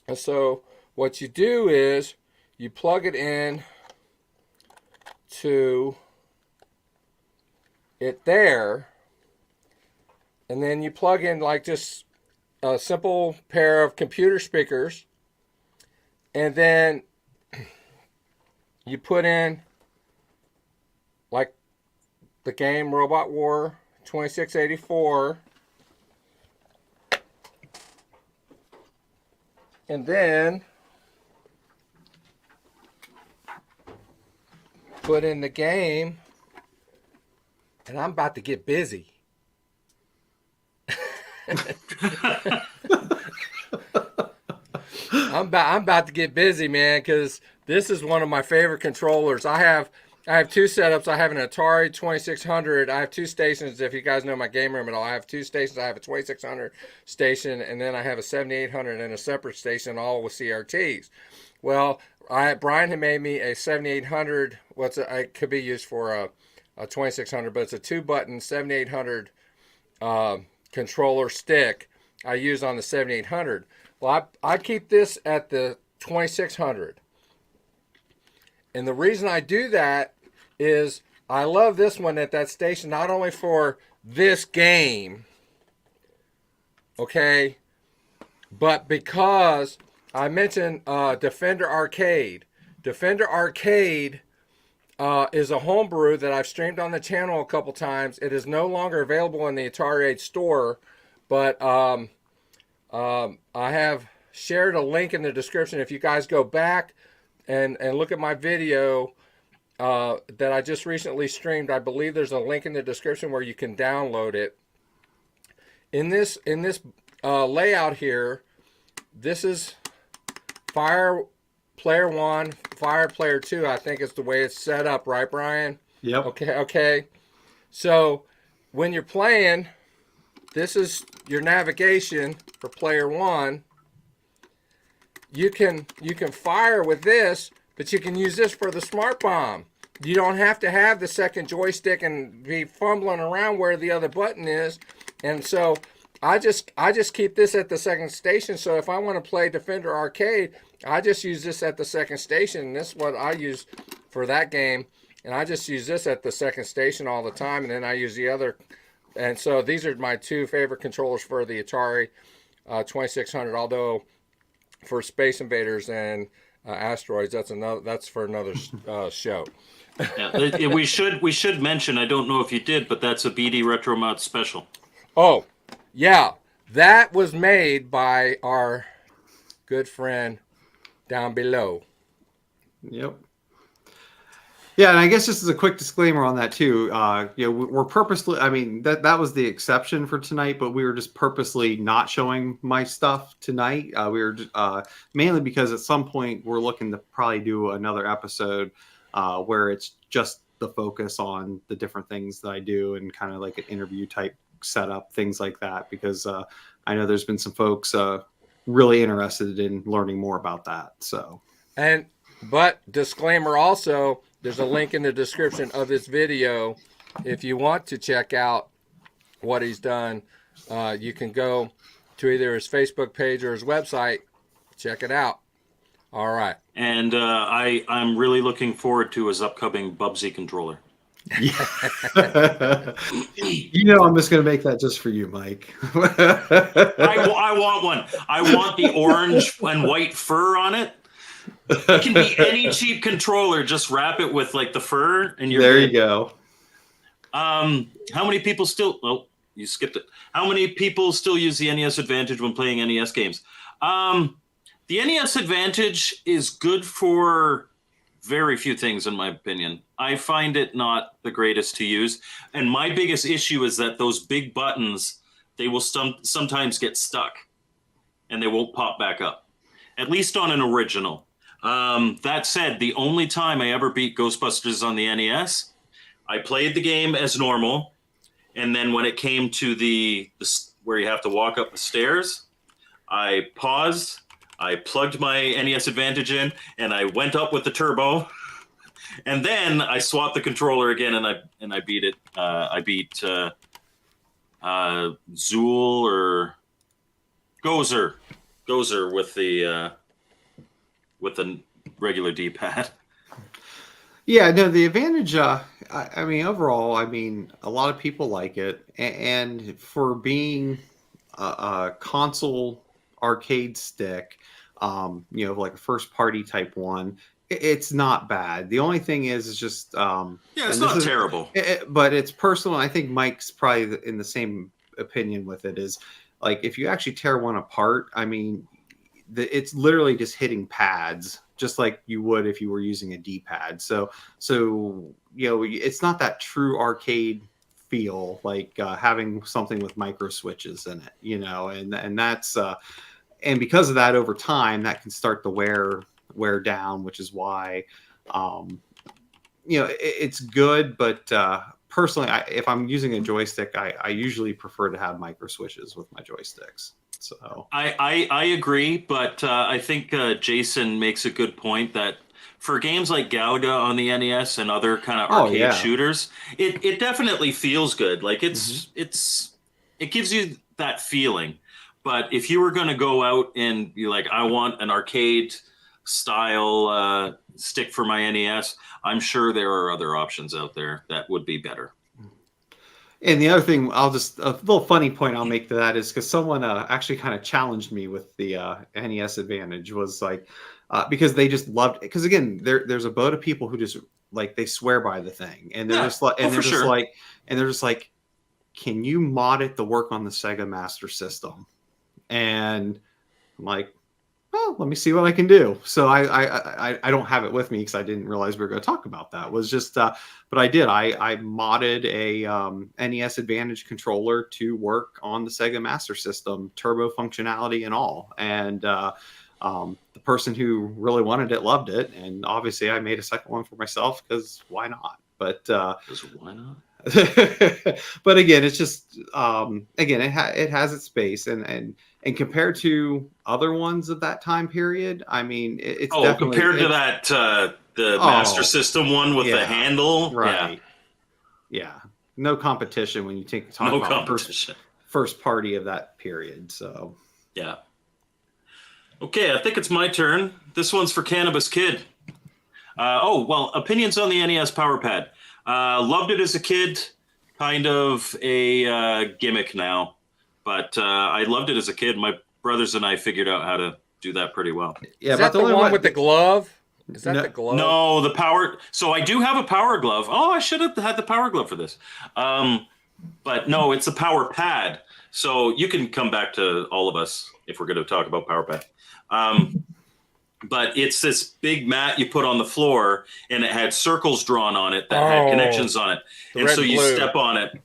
S1: And so what you do is you plug it in to it there, and then you plug in like just a simple pair of computer speakers, and then you put in like the game Robot War 2684, and then put in the game, and I'm about to get busy. I'm about to get busy, man, because this is one of my favorite controllers. I have 2 setups. I have an Atari 2600. I have 2 stations. If you guys know my game room at all, I have 2 stations. I have a 2600 station, and then I have a 7800 and a separate station, all with CRTs. Well, Brian had made me a 7800. It could be used for a 2600, but it's a 2-button 7800 controller stick I use on the 7800. Well, I keep this at the 2600. And the reason I do that is I love this one at that station, not only for this game, okay, but because I mentioned Defender Arcade. Defender Arcade is a homebrew that I've streamed on the channel a couple times. It is no longer available in the Atari Age store, but I have shared a link in the description. If you guys go back and look at my video that I just recently streamed, I believe there's a link in the description where you can download it. In this layout here, this is Fire Player 1, Fire Player 2, I think is the way it's set up, right, Brian?
S3: Yep.
S1: Okay. So when you're playing, this is your navigation for player 1. You can fire with this, but you can use this for the smart bomb. You don't have to have the second joystick and be fumbling around where the other button is. And so I just keep this at the second station. So if I want to play Defender Arcade, I just use this at the second station. And this is what I use for that game. And I just use this at the second station all the time. And then I use the other. And so these are my 2 favorite controllers for the Atari 2600. Although for Space Invaders and Asteroids, that's for another show.
S2: Yeah, we should mention. I don't know if you did, but that's a BD RetroMods special.
S1: Oh, yeah. That was made by our good friend down below.
S3: Yep. Yeah, and I guess just as a quick disclaimer on that too, we're purposely. I mean, that was the exception for tonight, but we were just purposely not showing my stuff tonight. We were mainly because at some point we're looking to probably do another episode where it's just the focus on the different things that I do and kind of like an interview type setup, things like that. Because I know there's been some folks really interested in learning more about that. So,
S1: but disclaimer also, there's a link in the description of this video. If you want to check out what he's done, you can go to either his Facebook page or his website. Check it out. All right.
S2: And I'm really looking forward to his upcoming Bubsy controller.
S3: Yeah. You know, I'm just going to make that just for you, Mike.
S2: I want one. I want the orange and white fur on it. It can be any cheap controller. Just wrap it with like the fur, and you're
S3: there.
S2: Good.
S3: You go.
S2: How many people still? Oh, you skipped it. How many people still use the NES Advantage when playing NES games? The NES Advantage is good for very few things, in my opinion. I find it not the greatest to use, and my biggest issue is that those big buttons, they will sometimes get stuck, and they won't pop back up. At least on an original. That said, the only time I ever beat Ghostbusters on the NES, I played the game as normal, and then when it came to the where you have to walk up the stairs, I paused, I plugged my NES Advantage in, and I went up with the turbo, and then I swapped the controller again, and I beat it. I beat Zool or Gozer with the regular D-pad.
S3: Yeah, no, the Advantage, I mean, overall, I mean, a lot of people like it. And for being a console arcade stick, like a first party type one, it's not bad. The only thing is just...
S2: it's not terrible.
S3: But it's personal. I think Mike's probably in the same opinion with it, is like, if you actually tear one apart, I mean, it's literally just hitting pads, just like you would if you were using a D-pad. So it's not that true arcade feel, like having something with micro switches in it, and that's and because of that, over time, that can start to wear down, which is why it's good. But personally, if I'm using a joystick, I usually prefer to have micro switches with my joysticks. So
S2: I agree, but I think Jason makes a good point that for games like Galaga on the NES and other kind of arcade shooters, it definitely feels good. Like it gives you that feeling. But if you were going to go out and be like, I want an arcade style stick for my NES, I'm sure there are other options out there that would be better.
S3: And the other thing, a little funny point I'll make to that is because someone actually kind of challenged me with the NES Advantage, was like, because they just loved it. Because again, there's a boat of people who just like, they swear by the thing, and they're just like, can you mod it to work on the Sega Master System? And I'm like, well, let me see what I can do. So I don't have it with me because I didn't realize we were going to talk about that. It was just, but I did. I modded a NES Advantage controller to work on the Sega Master System, turbo functionality and all. And the person who really wanted it loved it. And obviously, I made a second one for myself because why not? But
S2: why not?
S3: But again, it's just it has its space, and compared to other ones of that time period, I mean, it's definitely
S2: compared to that the Master System one with the handle,
S3: right? Yeah, no competition when you talk about first party of that period. So
S2: yeah. Okay, I think it's my turn. This one's for Cannabis Kid. Opinions on the NES Power Pad. Loved it as a kid, kind of a gimmick now, but I loved it as a kid. My brothers and I figured out how to do that pretty well.
S1: Yeah, is that the one with the glove? Is that
S3: No-
S1: the glove?
S2: No, the power. So I do have a power glove. Oh, I should have had the power glove for this. But no, it's a power pad. So you can come back to all of us if we're going to talk about power pad. But it's this big mat you put on the floor, and it had circles drawn on it that had connections on it.
S1: The
S2: And
S1: red
S2: so
S1: and
S2: you
S1: blue.
S2: step on it.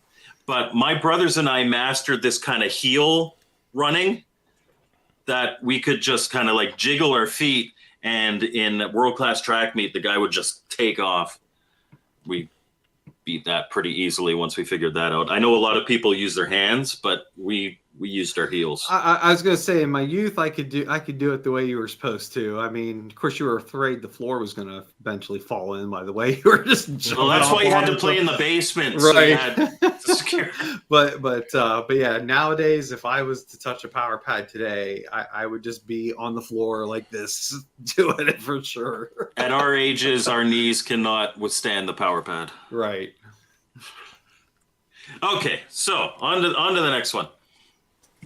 S2: But my brothers and I mastered this kind of heel running that we could just kind of like jiggle our feet. And in world-class track meet, the guy would just take off. We beat that pretty easily once we figured that out. I know a lot of people use their hands, but we used our heels.
S3: I was gonna say in my youth I could do it the way you were supposed to. I mean, of course you were afraid the floor was gonna eventually fall in by the way you were just jumping
S2: Well, that's
S3: off
S2: why you had
S3: on
S2: to
S3: it.
S2: play in the basement.
S3: Right.
S2: So you had to secure.
S3: but yeah, nowadays if I was to touch a power pad today, I would just be on the floor like this, doing it for sure.
S2: At our ages, our knees cannot withstand the power pad.
S3: Right.
S2: Okay, so on to the next one.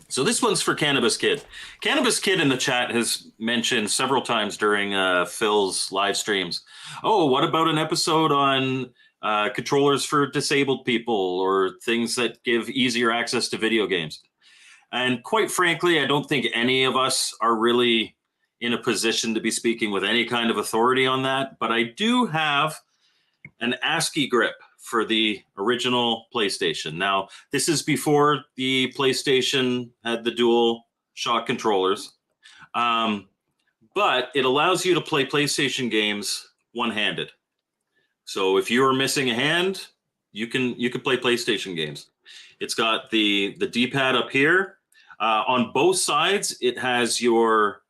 S2: So this one's for Cannabis Kid. Cannabis Kid in the chat has mentioned several times during Phil's live streams, oh, what about an episode on controllers for disabled people or things that give easier access to video games? And quite frankly, I don't think any of us are really in a position to be speaking with any kind of authority on that. But I do have an ASCII grip for the original PlayStation. Now, this is before the PlayStation had the dual shock controllers. But it allows you to play PlayStation games one-handed. So if you're missing a hand, you can play PlayStation games. It's got the D-pad up here. On both sides, it has your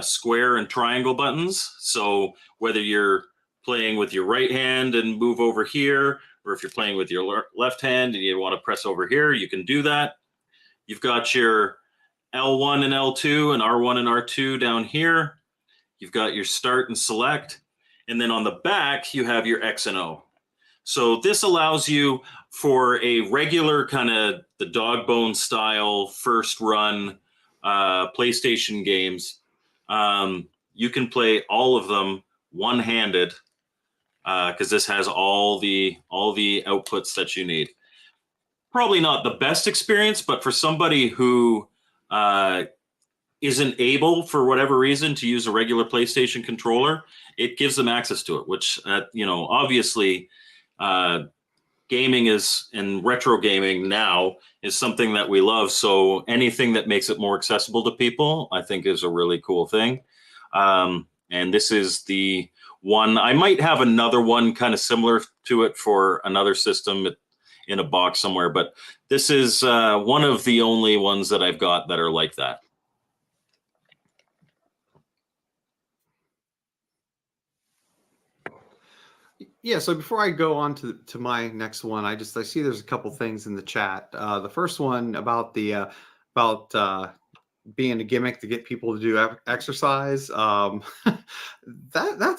S2: square and triangle buttons. So whether you're playing with your right hand and move over here, or if you're playing with your left hand and you want to press over here, you can do that. You've got your L1 and L2 and R1 and R2 down here. You've got your start and select. And then on the back, you have your X and O. So this allows you for a regular kind of the dog bone style first run PlayStation games. You can play all of them one-handed because this has all the outputs that you need. Probably not the best experience, but for somebody who isn't able for whatever reason to use a regular PlayStation controller, it gives them access to it, which obviously gaming is, and retro gaming now is something that we love. So anything that makes it more accessible to people, I think is a really cool thing. And this is the one. I might have another one kind of similar to it for another system in a box somewhere, but this is one of the only ones that I've got that are like that.
S3: Yeah, so before I go on to my next one, I see there's a couple things in the chat. The first one about the being a gimmick to get people to do exercise. That's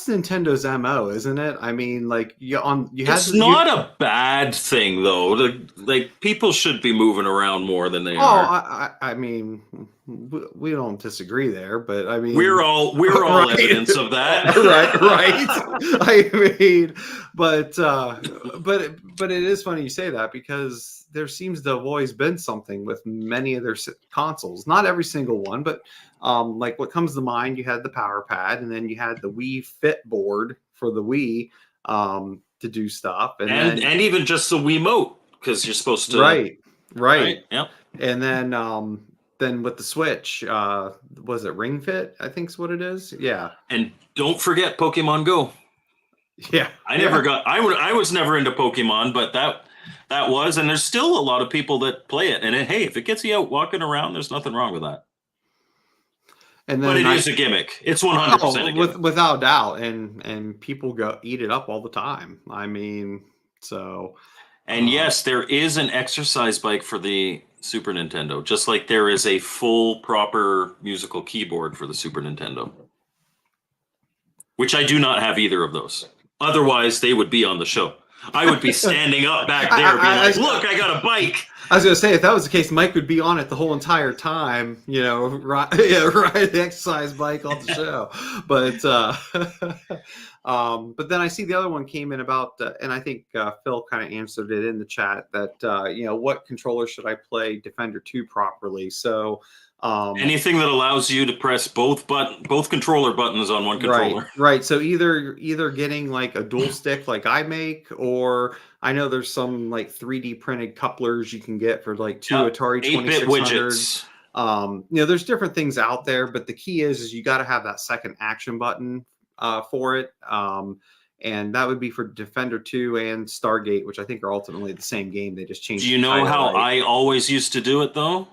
S3: Nintendo's MO, isn't it? I mean, like
S2: It's not a bad thing though. Like people should be moving around more than they are.
S3: I mean, we don't disagree there, but I mean,
S2: we're all
S3: right.
S2: evidence of that.
S3: right. I mean, but it is funny you say that because there seems to have always been something with many of their consoles. Not every single one, but like what comes to mind, you had the power pad, and then you had the Wii Fit board for the Wii to do stuff, and
S2: even just the Wiimote because you're supposed to.
S3: Right.
S2: Yep.
S3: And then with the Switch, was it Ring Fit? I think is what it is. Yeah.
S2: And don't forget Pokemon Go.
S3: Yeah.
S2: I was never into Pokemon, but that was, and there's still a lot of people that play it. And hey, if it gets you out walking around, there's nothing wrong with that.
S3: And then
S2: but it is a gimmick. It's 100% a gimmick.
S3: Without doubt. And people go eat it up all the time. I mean, so.
S2: And yes, there is an exercise bike for the Super Nintendo, just like there is a full proper musical keyboard for the Super Nintendo, which I do not have either of those. Otherwise, they would be on the show. I would be standing up back there being like, look, I got a bike.
S3: I was gonna say, if that was the case, Mike would be on it the whole entire time. Ride the exercise bike on the show. But but then I see the other one came in about, and I think Phil kind of answered it in the chat that what controller should I play Defender 2 properly? So.
S2: Anything that allows you to press both controller buttons on one controller.
S3: Right. So either getting like a dual stick like I make, or I know there's some like 3D printed couplers you can get for like two Atari
S2: 8-bit
S3: 2600.
S2: widgets.
S3: There's different things out there, but the key is you got to have that second action button for it. And that would be for Defender 2 and Stargate, which I think are ultimately the same game. They just changed.
S2: Do you know how I always used to do it though?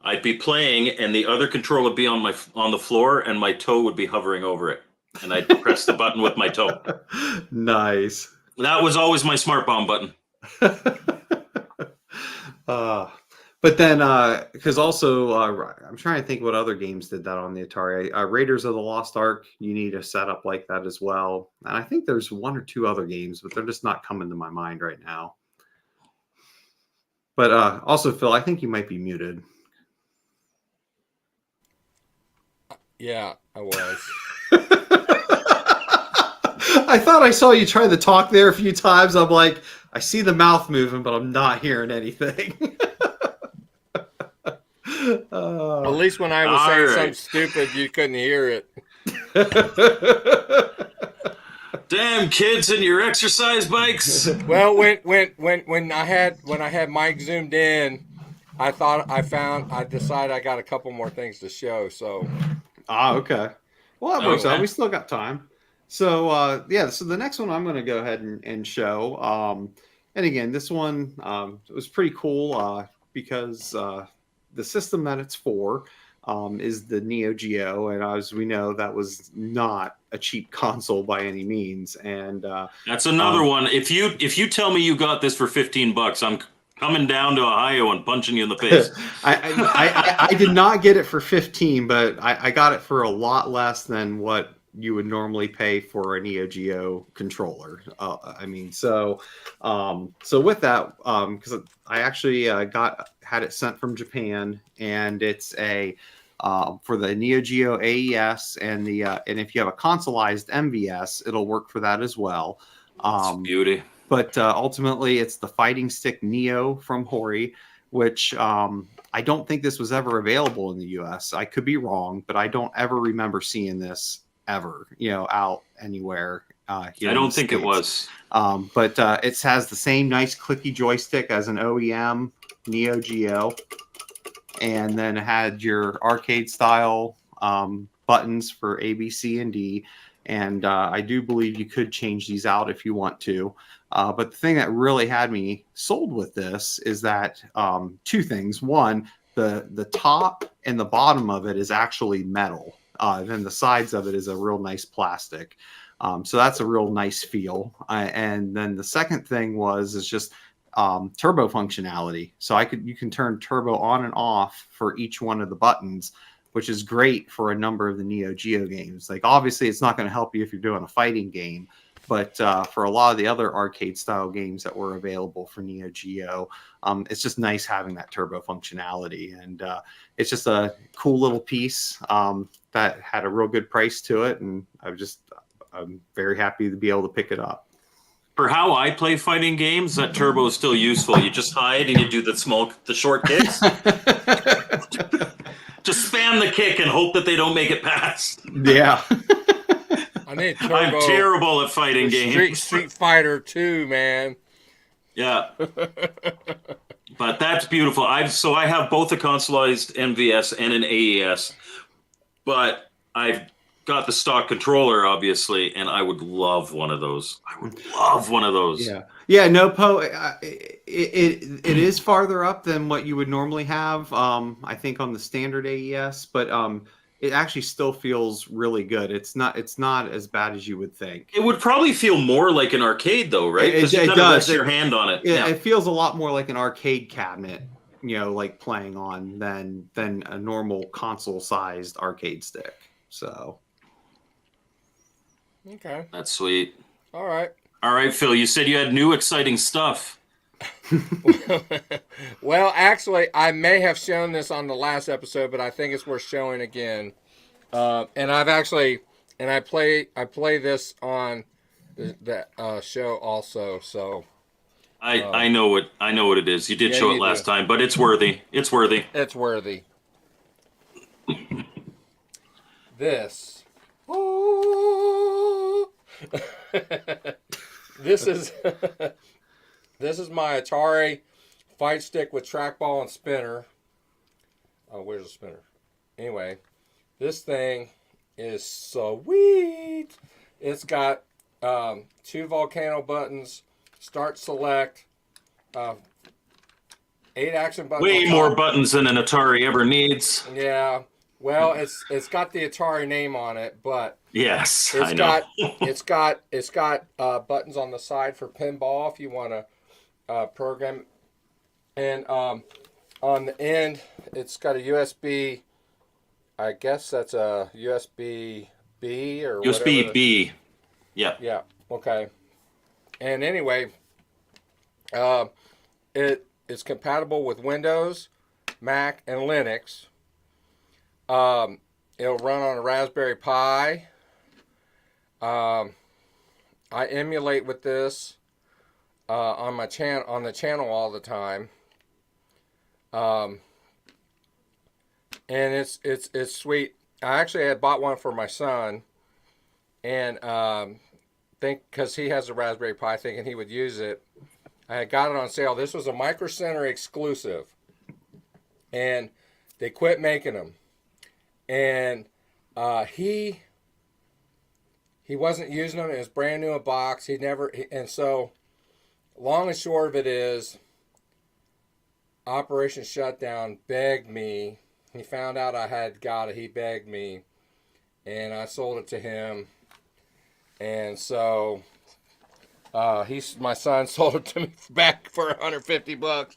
S2: I'd be playing, and the other controller would be on the floor, and my toe would be hovering over it, and I'd press the button with my toe.
S3: Nice.
S2: That was always my smart bomb button.
S3: But then, because also, I'm trying to think what other games did that on the Atari. Raiders of the Lost Ark, you need a setup like that as well. And I think there's one or two other games, but they're just not coming to my mind right now. But also, Phil, I think you might be muted.
S1: Yeah, I was.
S3: I thought I saw you try to talk there a few times. I'm like, I see the mouth moving, but I'm not hearing anything.
S1: At least when I was saying something stupid, you couldn't hear it.
S2: Damn kids and your exercise bikes.
S1: Well, when I had Mike zoomed in, I decided I got a couple more things to show. So.
S3: Okay. Well, that works out. We still got time. So, so the next one I'm going to go ahead and show. And again, this one was pretty cool because the system that it's for is the Neo Geo. And as we know, that was not a cheap console by any means. And
S2: that's another one. If you tell me you got this for $15, I'm coming down to Ohio and punching you in the face.
S3: I did not get it for 15, but I got it for a lot less than what you would normally pay for a Neo Geo controller. So with that, because I actually had it sent from Japan, and it's a for the Neo Geo AES and and if you have a consoleized MVS, it'll work for that as well.
S2: Beauty.
S3: But ultimately, it's the Fighting Stick Neo from Hori, which I don't think this was ever available in the U.S. I could be wrong, but I don't ever remember seeing this ever, out anywhere. Here
S2: I don't think it was.
S3: But it has the same nice clicky joystick as an OEM Neo Geo, and then it had your arcade style buttons for A, B, C, and D. And I do believe you could change these out if you want to. But the thing that really had me sold with this is that two things. One, the top and the bottom of it is actually metal. Then the sides of it is a real nice plastic. So that's a real nice feel. And then the second thing is just turbo functionality. So you can turn turbo on and off for each one of the buttons, which is great for a number of the Neo Geo games. Like, obviously, it's not going to help you if you're doing a fighting game, but for a lot of the other arcade-style games that were available for Neo Geo, it's just nice having that turbo functionality. And it's just a cool little piece that had a real good price to it, and I'm very happy to be able to pick it up.
S2: For how I play fighting games, that turbo is still useful. You just hide and you do the short kicks. Just spam the kick and hope that they don't make it past.
S3: Yeah.
S1: I need turbo.
S2: I'm terrible at fighting games.
S1: Street Fighter 2, man.
S2: Yeah. But that's beautiful. I have both a consoleized MVS and an AES, but I've got the stock controller, obviously, and I would love one of those.
S3: Yeah. No, it is farther up than what you would normally have. I think on the standard AES, but it actually still feels really good. It's not as bad as you would think.
S2: It would probably feel more like an arcade, though, right?
S3: It does.
S2: Rest your hand on it.
S3: It feels a lot more like an arcade cabinet, like playing on than a normal console-sized arcade stick. So.
S1: Okay.
S2: That's sweet.
S1: All right.
S2: All right, Phil, you said you had new exciting stuff.
S1: Well, actually, I may have shown this on the last episode, but I think it's worth showing again. And I play this on the show also. So
S2: I know what it is. You did
S1: yeah,
S2: show it
S1: you do.
S2: last time, but it's worthy. It's worthy.
S1: It's worthy. This. Ooh. This is this is my Atari fight stick with trackball and spinner. Oh, where's the spinner? Anyway, this thing is sweet. It's got 2 volcano buttons, start, select, 8 action buttons.
S2: Way more buttons than an Atari ever needs.
S1: Yeah. Well, it's got the Atari name on it, but
S2: Yes,
S1: it's
S2: I know.
S1: it's got buttons on the side for pinball if you want to program, and on the end it's got a USB. I guess that's a USB B or
S2: USB
S1: whatever.
S2: B. Yeah.
S1: Yeah. Okay. And anyway, it is compatible with Windows, Mac, and Linux. It'll run on a Raspberry Pi. I emulate with this on my the channel all the time. And it's sweet. I actually had bought one for my son, and think because he has a Raspberry Pi, thinking he would use it. I had got it on sale. This was a Micro Center exclusive, and they quit making them. And he wasn't using them. It was brand new in a box. And so long and short of it is, Operation Shutdown begged me. He found out I had got it. He begged me, and I sold it to him. And so my son sold it to me back for $150.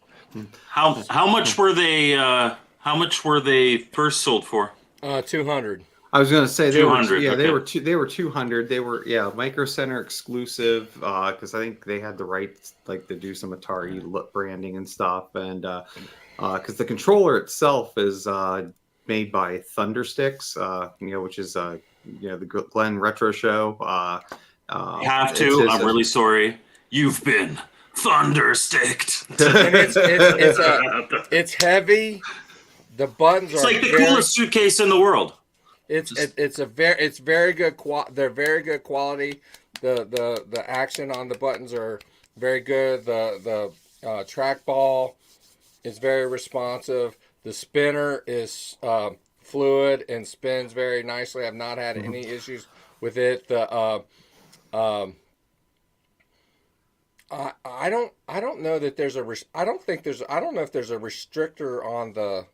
S2: How much were they? How much were they first sold for?
S1: 200.
S3: I was going to say they were
S2: 200,
S3: yeah
S2: okay.
S3: they were 200. They were Micro Center exclusive because I think they had the rights like to do some Atari branding and stuff, and because the controller itself is made by Thundersticks, which is the Glenn Retro Show.
S2: Have to. I'm really sorry. You've been thundersticked.
S1: And it's heavy. The buttons
S2: It's
S1: are
S2: like the coolest suitcase in the world.
S1: It's very good they're very good quality. The action on the buttons are very good. The trackball is very responsive. The spinner is fluid and spins very nicely. I've not had any issues with it. I don't know that there's I don't know if there's a restrictor on the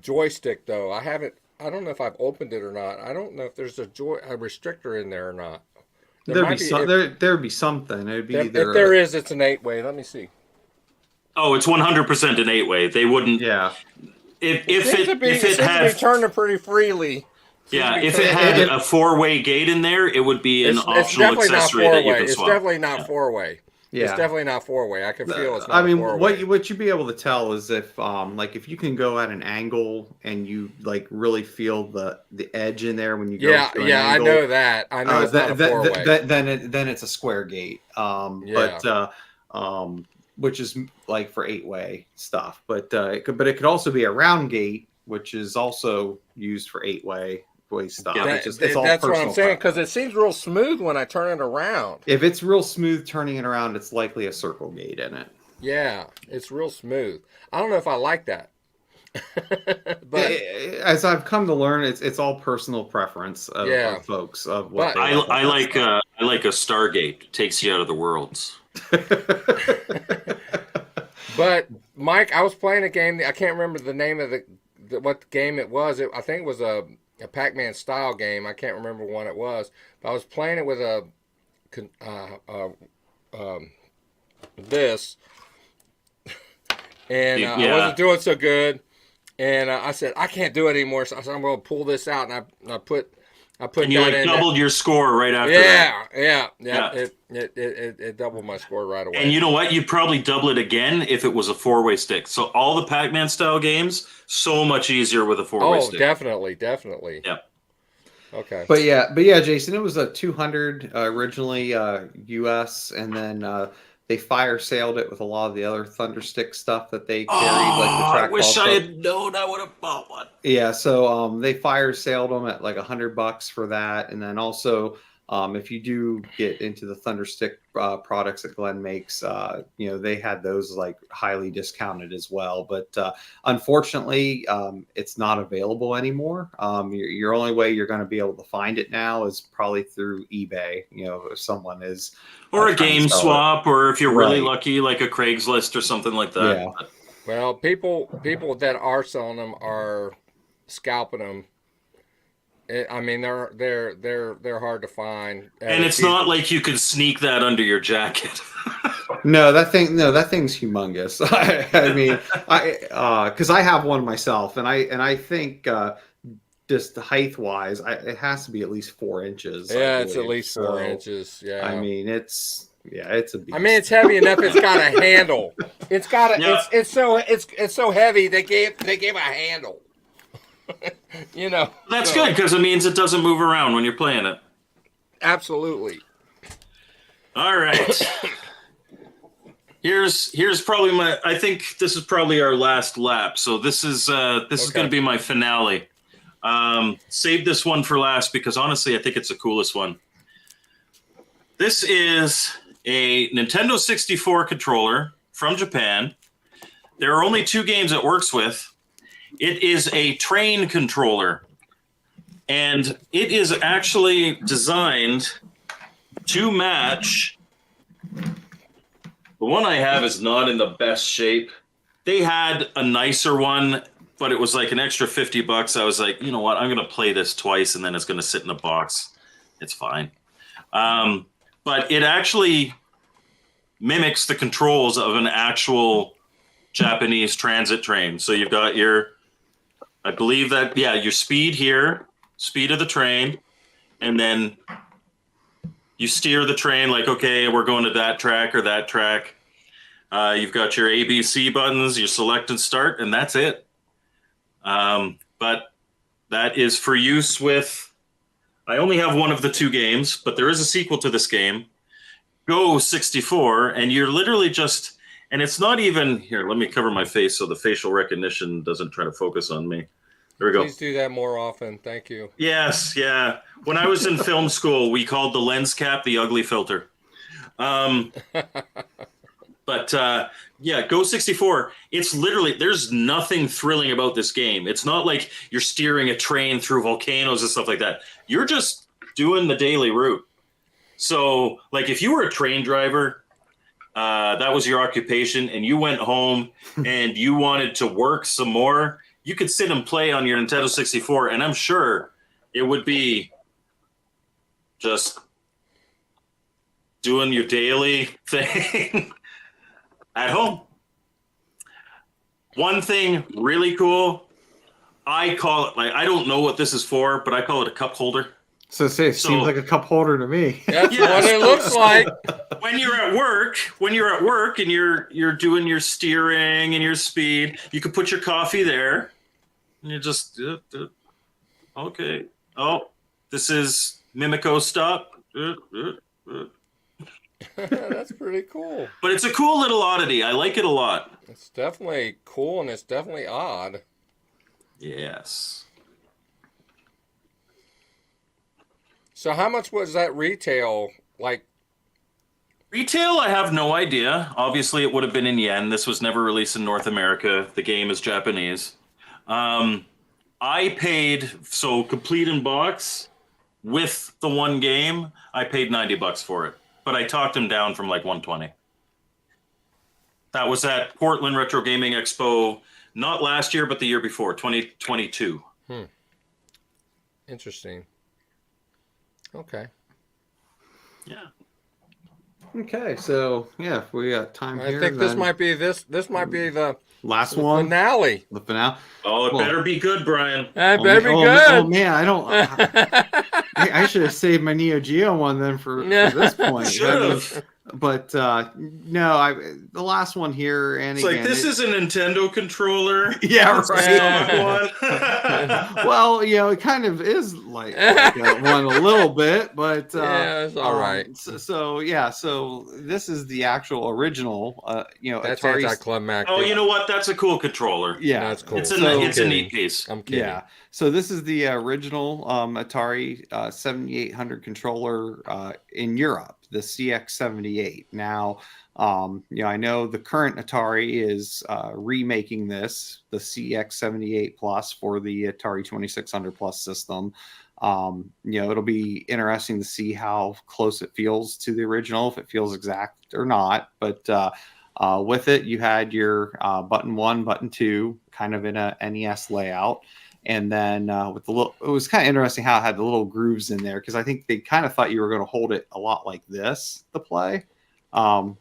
S1: joystick though. I don't know if I've opened it or not. I don't know if there's a restrictor in there or not.
S3: There'd be something. It'd be
S1: if
S3: either
S1: there is, it's an 8-way. Let me see.
S2: Oh, it's 100% an 8-way. They wouldn't.
S3: Yeah.
S2: If it had
S1: turning pretty freely.
S2: If it had a 4-way gate in there, it would be an optional accessory that you could swap.
S1: It's definitely not 4-way.
S3: Yeah.
S1: It's definitely not 4-way. I can feel it's not.
S3: I mean,
S1: 4-way.
S3: what you'd be able to tell is if if you can go at an angle and you like really feel the edge in there when you go.
S1: Yeah,
S3: to an
S1: yeah,
S3: angle,
S1: I know that. I know it's not a 4-way.
S3: Then it's a square gate. But which is like for 8-way stuff. But it could also be a round gate, which is also used for 8-way stuff.
S1: Yeah,
S3: it's all
S1: that's what I'm saying,
S3: preference.
S1: because it seems real smooth when I turn it around.
S3: If it's real smooth turning it around, it's likely a circle gate in it.
S1: Yeah, it's real smooth. I don't know if I like that. But
S3: as I've come to learn, it's all personal preference of folks of what
S2: I like a Stargate. Takes you out of the worlds.
S1: But Mike, I was playing a game. I can't remember the name of what game it was. I think it was a Pac-Man style game. I can't remember what it was. But I was playing it with this, and I wasn't doing so good. And I said I can't do it anymore. So I said I'm going to pull this out, and I I put
S2: And you
S1: that
S2: like
S1: in.
S2: doubled your score right after that.
S1: Yeah. It doubled my score right away.
S2: And you know what? You'd probably double it again if it was a 4-way stick. So all the Pac-Man style games, so much easier with a 4-way stick.
S1: Definitely.
S2: Yeah.
S1: Okay.
S3: But yeah, Jason, it was a 200 originally US, and then they fire sailed it with a lot of the other Thunderstick stuff that they carried, like the
S2: I
S3: trackball
S2: wish
S3: stuff.
S2: I had known. I would have bought one.
S3: Yeah, so they fire sailed them at like $100 for that, and then also if you do get into the Thunderstick products that Glenn makes, they had those like highly discounted as well. But unfortunately, it's not available anymore. Your only way you're going to be able to find it now is probably through eBay. If someone is
S2: or a game swap, or if you're really
S3: Right.
S2: lucky, like a Craigslist or something like that.
S3: Yeah.
S1: Well, people that are selling them are scalping them. I mean, they're hard to find.
S2: And it's not like you could sneak that under your jacket.
S3: No, that thing's humongous. I mean, because I have one myself, and I think just height wise, it has to be at least 4 inches.
S1: Yeah, it's at least 4 inches. Yeah,
S3: I mean, it's a beast.
S1: I mean, it's heavy enough. It's got a handle. It's got a.
S2: Yeah.
S1: It's so heavy. They gave a handle.
S2: That's good, because it means it doesn't move around when you're playing it.
S1: Absolutely.
S2: All right. Here's probably I think this is probably our last lap. So this is going to be my finale. Save this one for last because honestly, I think it's the coolest one. This is a Nintendo 64 controller from Japan. There are only 2 games it works with. It is a train controller, and it is actually designed to match. The one I have is not in the best shape. They had a nicer one, but it was like an extra $50. I was like, you know what? I'm going to play this twice, and then it's going to sit in a box. It's fine. But it actually mimics the controls of an actual Japanese transit train. So you've got your speed here, speed of the train, and then you steer the train like, okay, we're going to that track or that track. You've got your ABC buttons, your select and start, and that's it. But that is for use with, I only have one of the 2 games, but there is a sequel to this game, Go 64, and you're literally just, and it's not even, here, let me cover my face so the facial recognition doesn't try to focus on me. There we go.
S1: Please do that more often. Thank you.
S2: Yes, yeah. When I was in film school, we called the lens cap the ugly filter. But Go 64, it's literally, there's nothing thrilling about this game. It's not like you're steering a train through volcanoes and stuff like that. You're just doing the daily route. So, like, if you were a train driver, that was your occupation, and you went home and you wanted to work some more, you could sit and play on your Nintendo 64, and I'm sure it would be just doing your daily thing at home. One thing really cool, I call it, like, I don't know what this is for, but I call it a cup holder.
S3: So it seems like a cup holder to me.
S1: That's what it looks like.
S2: When you're at work and you're doing your steering and your speed, you can put your coffee there. And you just, okay. Oh, this is Mimico stop.
S1: That's pretty cool.
S2: But it's a cool little oddity. I like it a lot.
S1: It's definitely cool and it's definitely odd.
S2: Yes.
S1: So how much was that retail? Like,
S2: retail, I have no idea. Obviously, it would have been in yen. This was never released in North America. The game is Japanese. I paid, so complete in box with the one game, I paid $90 for it. But I talked him down from like 120. That was at Portland Retro Gaming Expo, not last year, but the year before, 2022.
S1: Interesting. Okay.
S2: Yeah.
S3: Okay, so yeah, if we got time
S1: I
S3: here.
S1: think this might be the
S3: last one.
S1: finale.
S3: The finale.
S2: Oh, it better be good, Brian.
S1: That better be good.
S3: Oh man, I don't. I should have saved my Neo Geo one then for this point.
S2: Should have.
S3: But no, the last one here, and
S2: It's
S3: again,
S2: like, this is a Nintendo controller.
S3: Yeah,
S2: Let's
S3: right.
S2: stock one.
S3: Well, it kind of is like one a little bit, but
S1: Yeah, it's all right.
S3: So this is the actual original,
S1: That's
S3: Atari.
S1: anticlimactic.
S2: Oh, you know what? That's a cool controller.
S3: Yeah,
S1: That's cool.
S2: It's
S1: I'm
S2: a neat piece.
S1: I'm kidding.
S3: Yeah. So this is the original Atari 7800 controller in Europe, the CX78. Now, I know the current Atari is remaking this, the CX78 Plus, for the Atari 2600 Plus system. It'll be interesting to see how close it feels to the original, if it feels exact or not. But with it, you had your button 1, button 2, kind of in a NES layout. And then with it was kind of interesting how it had the little grooves in there, because I think they kind of thought you were going to hold it a lot like this to play,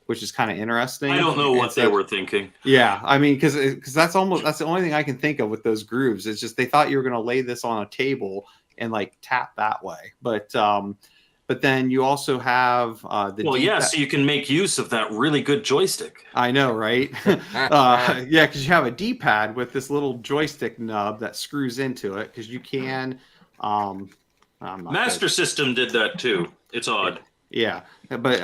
S3: which is kind of interesting.
S2: I don't know what they were thinking.
S3: Yeah, I mean, because that's the only thing I can think of with those grooves. It's just they thought you were going to lay this on a table and like tap that way, but then you also have
S2: so you can make use of that really good joystick.
S3: I know, right? Because you have a D-pad with this little joystick nub that screws into it, because you can.
S2: Master System did that too. It's odd.
S3: Yeah, but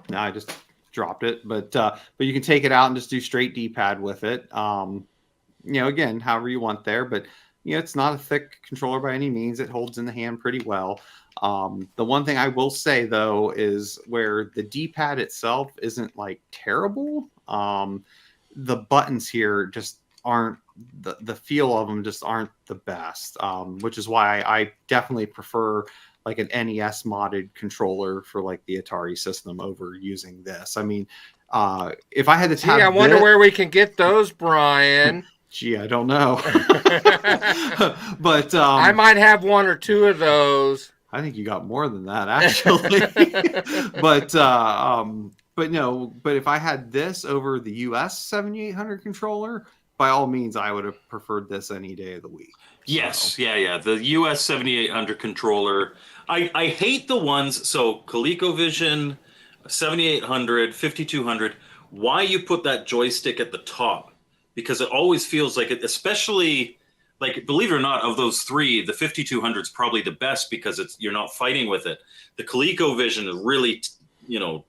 S3: no, I just dropped it. But you can take it out and just do straight D-pad with it. Again, however you want there, but it's not a thick controller by any means. It holds in the hand pretty well. The one thing I will say though is where the D-pad itself isn't like terrible. The buttons here just aren't the feel of them just aren't the best, which is why I definitely prefer like an NES modded controller for like the Atari system over using this. I mean, if I had to tap,
S1: I wonder where we can get those, Brian.
S3: Gee, I don't know. But
S1: I might have one or two of those.
S3: I think you got more than that, actually. But if I had this over the US 7800 controller, by all means, I would have preferred this any day of the week.
S2: Yes, yeah. The US 7800 controller. I hate the ones, so ColecoVision, 7800, 5200, why you put that joystick at the top? Because it always feels like it, especially, like, believe it or not, of those three, the 5200 is probably the best because you're not fighting with it. The ColecoVision is really,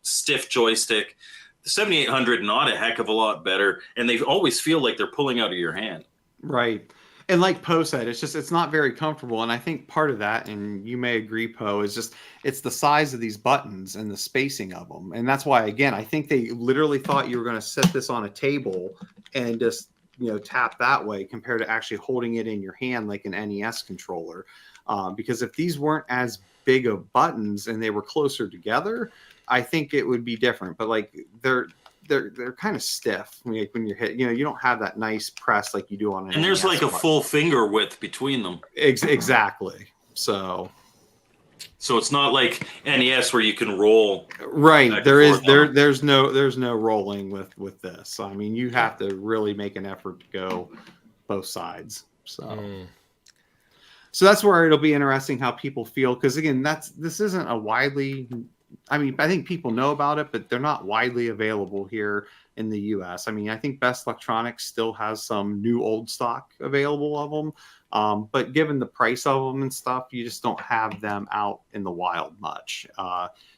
S2: stiff joystick. The 7800, not a heck of a lot better, and they always feel like they're pulling out of your hand.
S3: Right. And like Poe said, it's not very comfortable. And I think part of that, and you may agree, Poe, is just it's the size of these buttons and the spacing of them. And that's why, again, I think they literally thought you were going to set this on a table and just tap that way compared to actually holding it in your hand like an NES controller. Because if these weren't as big of buttons and they were closer together, I think it would be different. But like they're kind of stiff when you're hit. You don't have that nice press like you do on an.
S2: And there's
S3: NES
S2: like a full finger width between them.
S3: Exactly. So
S2: it's not like NES where you can roll.
S3: Right. There's no rolling with this. I mean, you have to really make an effort to go both sides. So that's where it'll be interesting how people feel, because again, this isn't a widely. I mean, I think people know about it, but they're not widely available here in the US. I mean, I think Best Electronics still has some new old stock available of them. But given the price of them and stuff, you just don't have them out in the wild much.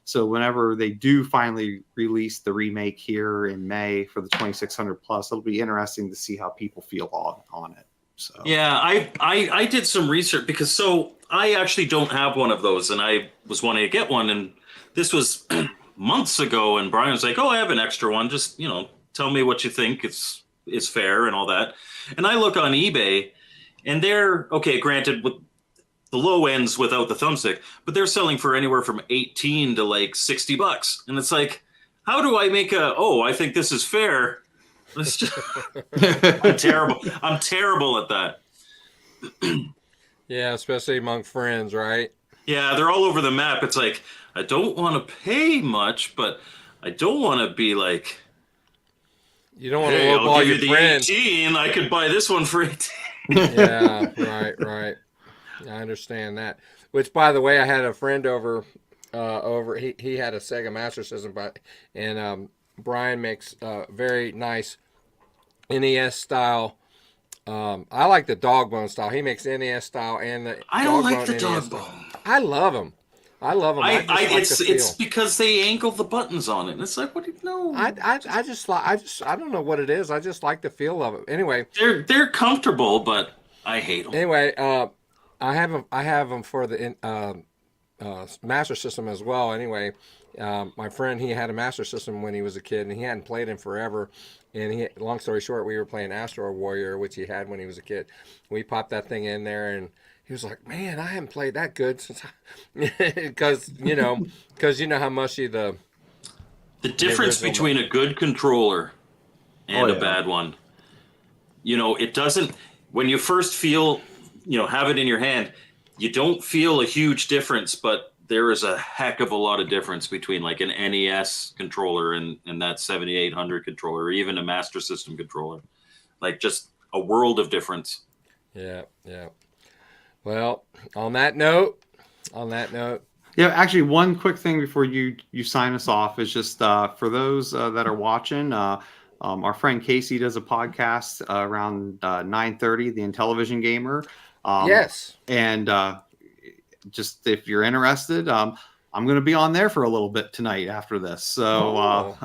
S3: So whenever they do finally release the remake here in May for the 2600 Plus, it'll be interesting to see how people feel on it. So
S2: yeah, I did some research because I actually don't have one of those, and I was wanting to get one, and this was months ago, and Brian was like, "Oh, I have an extra one. Just tell me what you think is fair and all that." And I look on eBay, and they're okay. Granted, with the low ends without the thumbstick, but they're selling for anywhere from $18 to like $60, and it's like, how do I make I think this is fair? It's just, I'm terrible. I'm terrible at that.
S1: Yeah, especially among friends, right?
S2: Yeah, they're all over the map. It's like, I don't want to pay much, but I don't want to be like,
S1: you don't want to
S2: I'll
S1: lowball
S2: give
S1: your
S2: you
S1: friends.
S2: 18. I could buy this one for 18.
S1: Yeah, right. I understand that. Which, by the way, I had a friend over. He had a Sega Master System, and Brian makes very nice NES style. I like the dog bone style. He makes NES style and the
S2: I don't
S1: dog
S2: like
S1: bone
S2: the
S1: NES
S2: dog
S1: style.
S2: bone.
S1: I love them. I love them. I just like
S2: it's
S1: the feel.
S2: it's because they angle the buttons on it. And it's like, what do you know?
S1: I don't know what it is. I just like the feel of it. Anyway,
S2: They're comfortable, but I hate them.
S1: anyway, I have them for the Master System as well. Anyway, my friend, he had a Master System when he was a kid, and he hadn't played in forever. And long story short, we were playing Astro Warrior, which he had when he was a kid. We popped that thing in there, and he was like, "Man, I haven't played that good since," because you know how mushy the
S2: difference
S1: original
S2: between a good controller and a bad one, it doesn't, when you first feel, have it in your hand, you don't feel a huge difference, but there is a heck of a lot of difference between like an NES controller and that 7800 controller, or even a Master System controller. Like just a world of difference.
S1: Yeah. Well, on that note.
S3: Yeah, actually, one quick thing before you sign us off is just for those that are watching. Our friend Casey does a podcast around 9:30, the Intellivision Gamer.
S1: Yes.
S3: And just if you're interested, I'm going to be on there for a little bit tonight after this. So,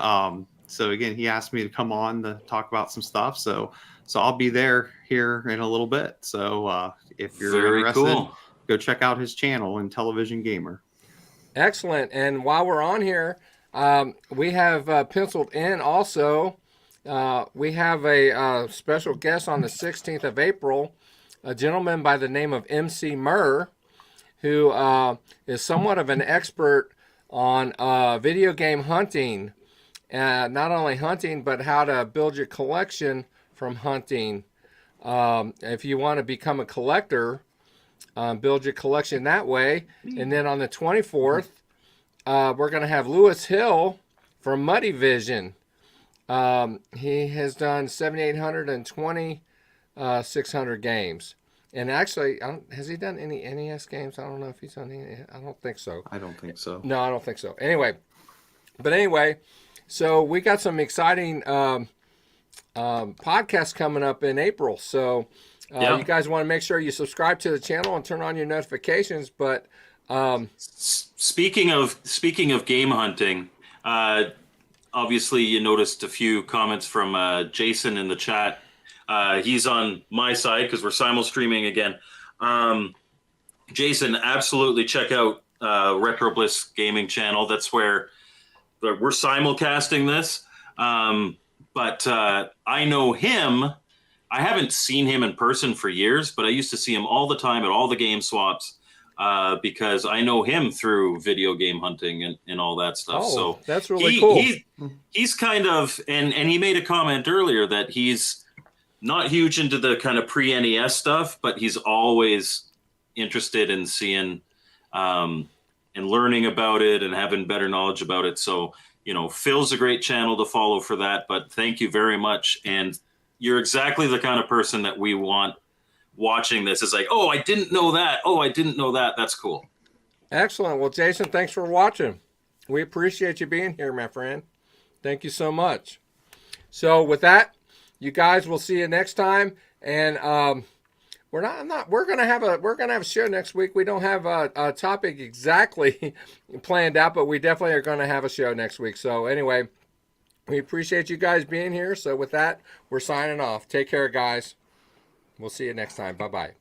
S3: so again, he asked me to come on to talk about some stuff. So I'll be there here in a little bit. So if you're
S2: Very
S3: interested,
S2: cool.
S3: Go check out his channel, Intellivision Gamer.
S1: Excellent. And while we're on here, we have penciled in also. We have a special guest on the 16th of April, a gentleman by the name of MC Murr, who is somewhat of an expert on video game hunting. Not only hunting, but how to build your collection from hunting. If you want to become a collector, build your collection that way. And then on the 24th, we're going to have Lewis Hill from Muddy Vision. He has done 7,800 and 2,600 games. And actually, has he done any NES games? I don't know if he's done any. I don't think so.
S3: I don't think so.
S1: No, I don't think so. Anyway, so we got some exciting podcasts coming up in April. So you guys want to make sure you subscribe to the channel and turn on your notifications. But
S2: speaking of game hunting, obviously you noticed a few comments from Jason in the chat. He's on my side because we're simul streaming again. Jason, absolutely check out Retro Bliss Gaming channel. That's where we're simulcasting this. But I know him. I haven't seen him in person for years, but I used to see him all the time at all the game swaps because I know him through video game hunting and all that stuff.
S1: Oh,
S2: so
S1: that's really cool.
S2: He's kind of, and he made a comment earlier that he's not huge into the kind of pre-NES stuff, but he's always interested in seeing and learning about it and having better knowledge about it. So, Phil's a great channel to follow for that, but thank you very much. And you're exactly the kind of person that we want watching this. It's like, oh, I didn't know that. Oh, I didn't know that. That's cool.
S1: Excellent. Well, Jason, thanks for watching. We appreciate you being here, my friend. Thank you so much. So with that, you guys, will see you next time. And we're gonna have a show next week. We don't have a topic exactly planned out, but we definitely are gonna have a show next week. So anyway, we appreciate you guys being here. So with that, we're signing off. Take care, guys. We'll see you next time. Bye-bye.